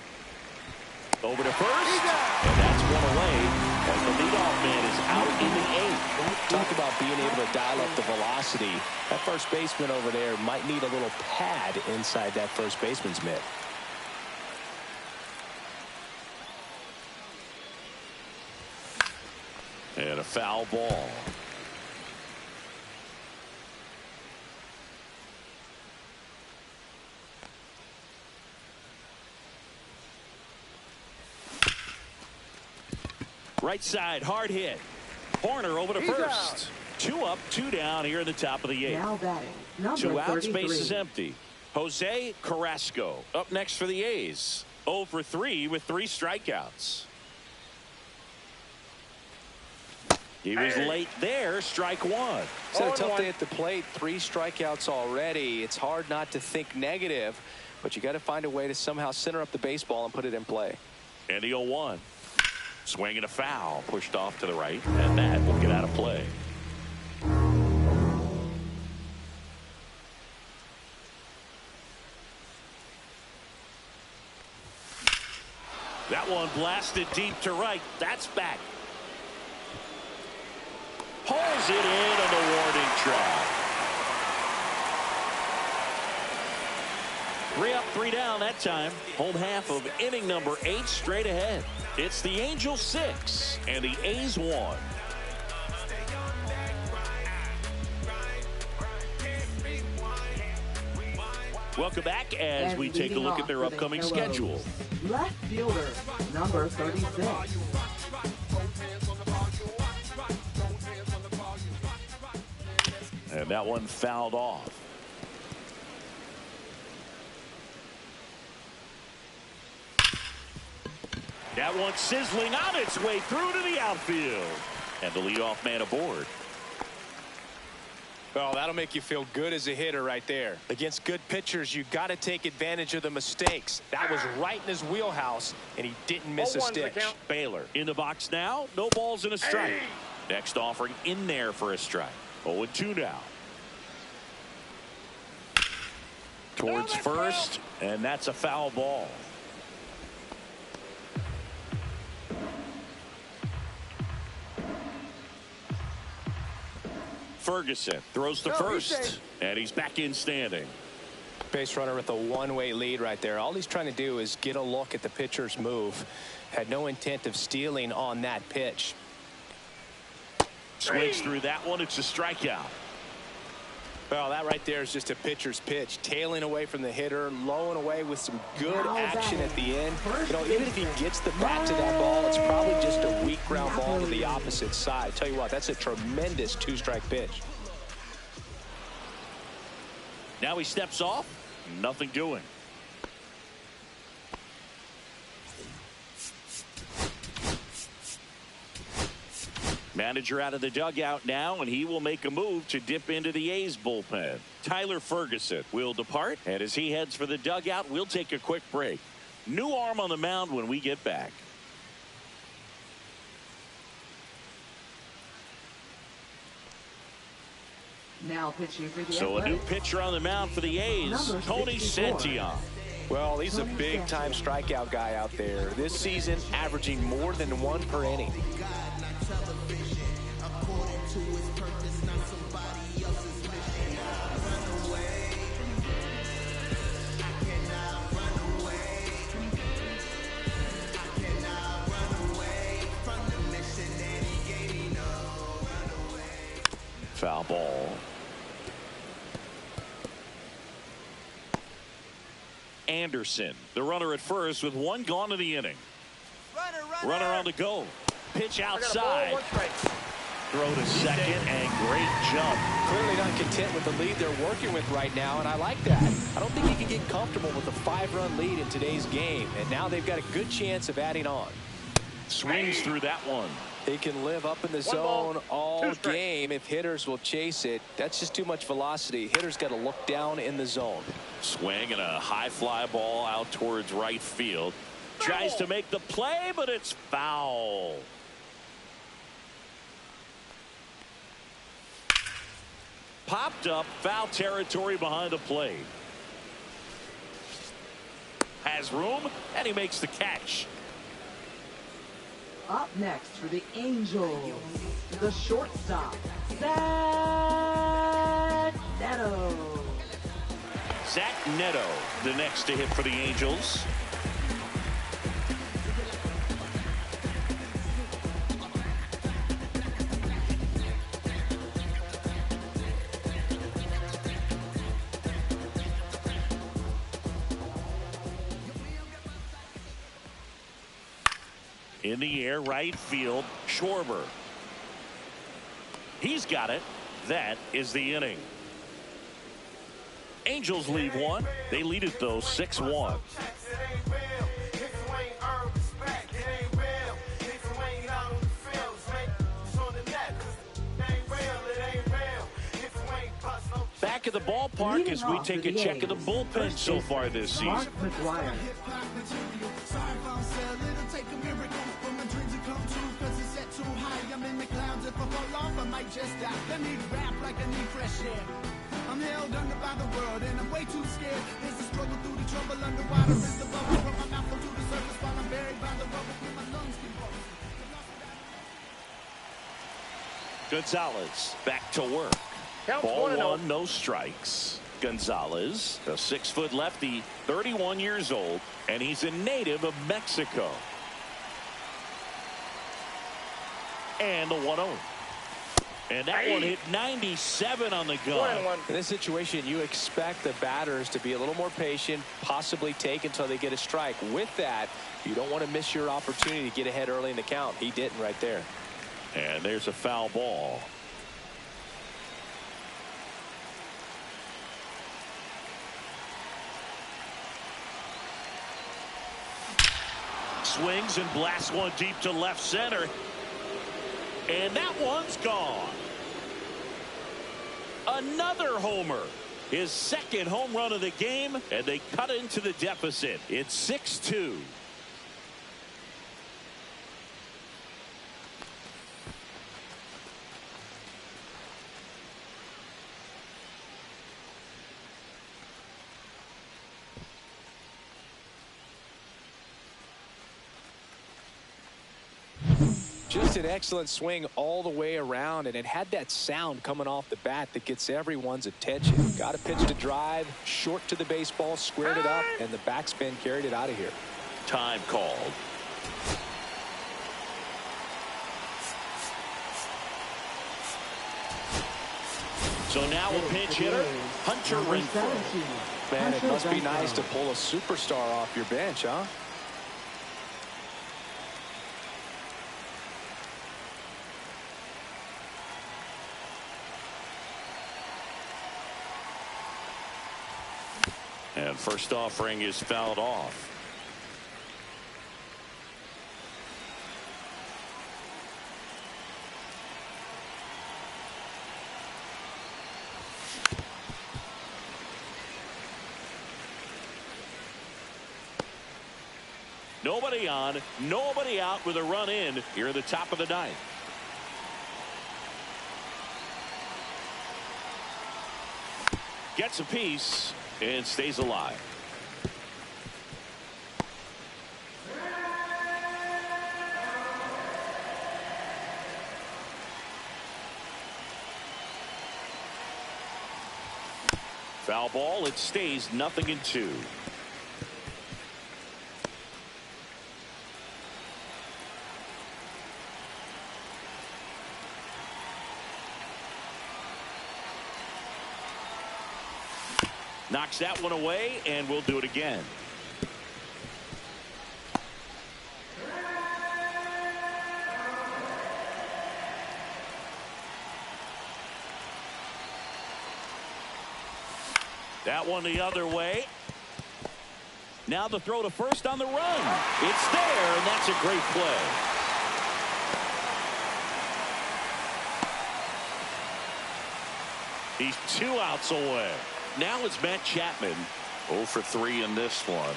Over to first. And that's 1 away as the leadoff man is out in the 8th. Talk about being able to dial up the velocity. That first baseman over there might need a little pad inside that first baseman's mitt. And a foul ball. Right side, hard hit. Hoerner over to first. 2 up, 2 down here in the top of the 8th. Now batting, number 2 outs, 33. base is empty. Jose Carrasco up next for the A's. 0 for 3 with 3 strikeouts. He was late there, strike 1. It's a tough day at the plate. 3 strikeouts already. It's hard not to think negative, but you got to find a way to somehow center up the baseball and put it in play. And the 0-1. Swing and a foul, pushed off to the right, and that will get out of play. That one blasted deep to right. That's back. Pulls it in on the warning track. 3 up, 3 down that time. Home half of inning number 8 straight ahead. It's the Angels 6 and the A's 1. Welcome back as we take a look at their upcoming schedule. Left fielder, number 36. And that one fouled off. That one sizzling on its way through to the outfield. And the leadoff man aboard. Well, that'll make you feel good as a hitter right there. Against good pitchers, you got to take advantage of the mistakes. That was right in his wheelhouse, and he didn't miss a stitch. Baylor in the box now. No balls and a strike. Next offering in there for a strike. 0-2 now. Towards first, and that's a foul ball. Ferguson throws to first, and he's back in standing. Base runner with a one-way lead right there. All he's trying to do is get a look at the pitcher's move. Had no intent of stealing on that pitch. Swings through that one. It's a strikeout. Well, that right there is just a pitcher's pitch. Tailing away from the hitter, low and away with some good action at the end. You know, even if he gets the bat to that ball, it's probably just a weak ground ball to the opposite side. Tell you what, that's a tremendous two-strike pitch. Now he steps off. Nothing doing. Manager out of the dugout now, and he will make a move to dip into the A's bullpen. Tyler Ferguson will depart, and as he heads for the dugout, we'll take a quick break. New arm on the mound when we get back. Now pitching for the So a new pitcher on the mound for the A's, Tony Santillan. Well, he's a big-time strikeout guy out there. This season, averaging more than one per inning. Foul ball. Anderson, the runner at first with one gone in the inning. Runner on the go. Pitch outside. Throw to second and great jump. Clearly not content with the lead they're working with right now, and I like that. I don't think you can get comfortable with a 5-run lead in today's game, and now they've got a good chance of adding on. Swings through that one. He can live up in the zone all game if hitters will chase it. That's just too much velocity. Hitters got to look down in the zone. Swing and a high fly ball out towards right field. Tries to make the play, but it's foul. Popped up, foul territory behind the plate. Has room, and he makes the catch. Up next for the Angels, the shortstop, Zach Neto. Zach Neto, the next to hit for the Angels. In the air, right field, Schwarber. He's got it. That is the inning. Angels leave one. They lead it, though, 6-1. Back at the ballpark as we take a check of the bullpen so far this season. I'm held under by the world and I'm way too scared. There's a struggle through the trouble underwater. Is the bubble from my mouth to the surface while I'm buried by the rubble when my lungs can burst. Gonzalez back to work. Ball one, no strikes. Gonzalez, a 6-foot lefty, 31 years old, and he's a native of Mexico. And the 1-0. And that one hit 97 on the gun. In this situation, you expect the batters to be a little more patient, possibly take until they get a strike. With that, you don't want to miss your opportunity to get ahead early in the count. He didn't right there. And there's a foul ball. Swings and blasts one deep to left center. And that one's gone. Another homer. His second home run of the game, and they cut into the deficit. It's 6-2. Just an excellent swing all the way around, and it had that sound coming off the bat that gets everyone's attention. Got a pitch to drive, short to the baseball, squared it up, and the backspin carried it out of here. Time called. So now a pinch hitter, Hunter Renfroe. Man, it must be nice to pull a superstar off your bench, huh? And first offering is fouled off. Nobody on, nobody out with a run in here at the top of the ninth. Gets a piece and stays alive. Foul ball. It stays 0-2. Knocks that one away, and we'll do it again. That one the other way. Now the throw to first on the run. It's there, and that's a great play. He's 2 outs away. Now it's Matt Chapman. 0 for 3 in this one.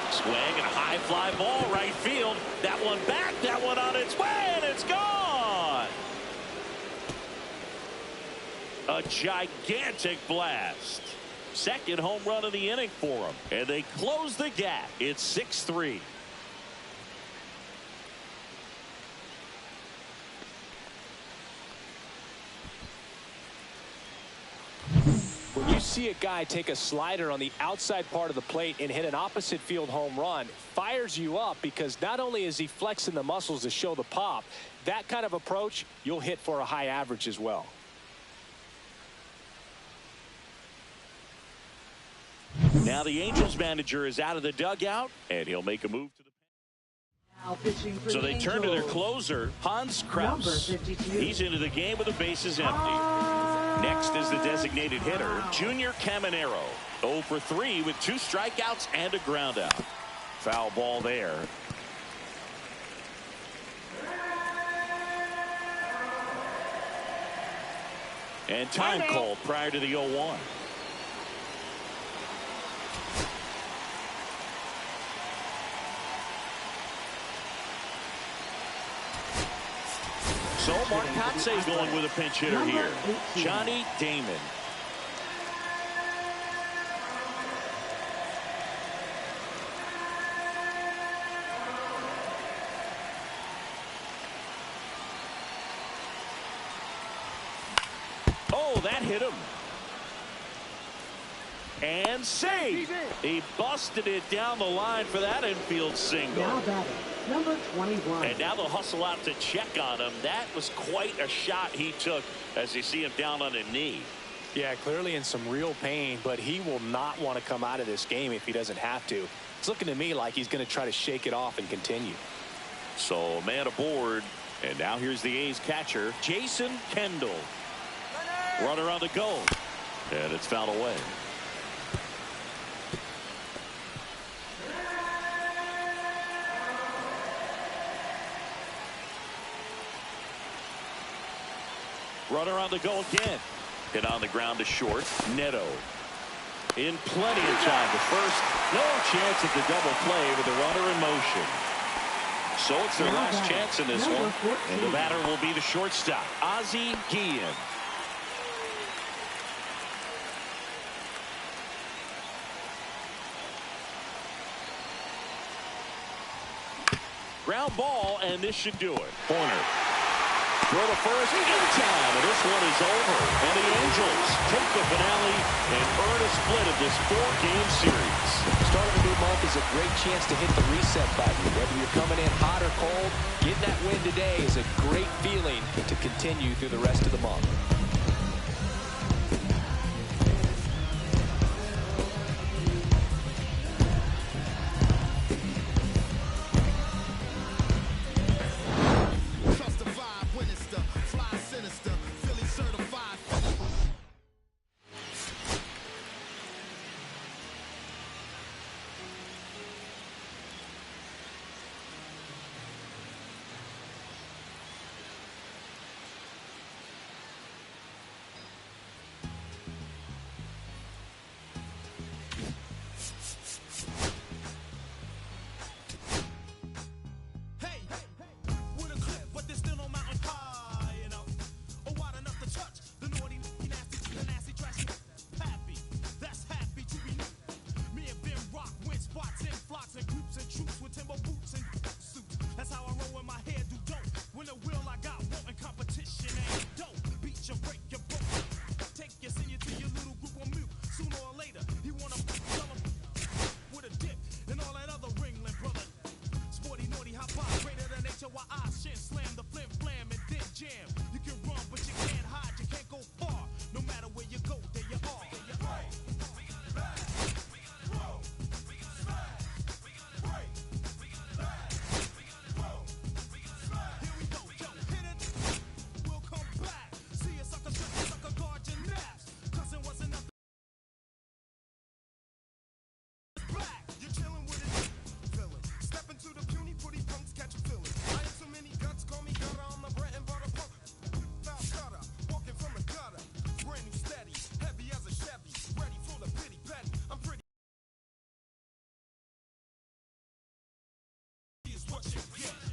Swing and a high fly ball right field. That one back, that one on its way, and it's gone. A gigantic blast. Second home run of the inning for him. And they close the gap. It's 6-3. When you see a guy take a slider on the outside part of the plate and hit an opposite field home run, fires you up, because not only is he flexing the muscles to show the pop, that kind of approach, you'll hit for a high average as well. Now the Angels manager is out of the dugout, and he'll make a move to the. So they turn to their closer, Hans Kraus. He's into the game with the bases empty. Next is the designated hitter, Junior Caminero. 0 for 3 with 2 strikeouts and a ground out. Foul ball there. And time called prior to the 0-1. So Mark Kotsay going with a pinch hitter here. Johnny Damon. Oh, that hit him. And saved. He busted it down the line for that infield single. Now batting, number 21. And now they'll hustle out to check on him. That was quite a shot he took as you see him down on a knee. Yeah, clearly in some real pain, but he will not want to come out of this game if he doesn't have to. It's looking to me like he's going to try to shake it off and continue. So man aboard, and now here's the A's catcher, Jason Kendall. Runner on the go, and it's fouled away. Runner on the go again. Hit on the ground to short. Neto in plenty of time to first. No chance at the double play with the runner in motion. So it's their last chance in this one. And the batter will be the shortstop, Ozzie Guillen. Ground ball, and this should do it. Corner. Throw the first in time, and this one is over. And the Angels take the finale and earn a split of this 4-game series. Start of a new month is a great chance to hit the reset button. Whether you're coming in hot or cold, getting that win today is a great feeling to continue through the rest of the month. What you get.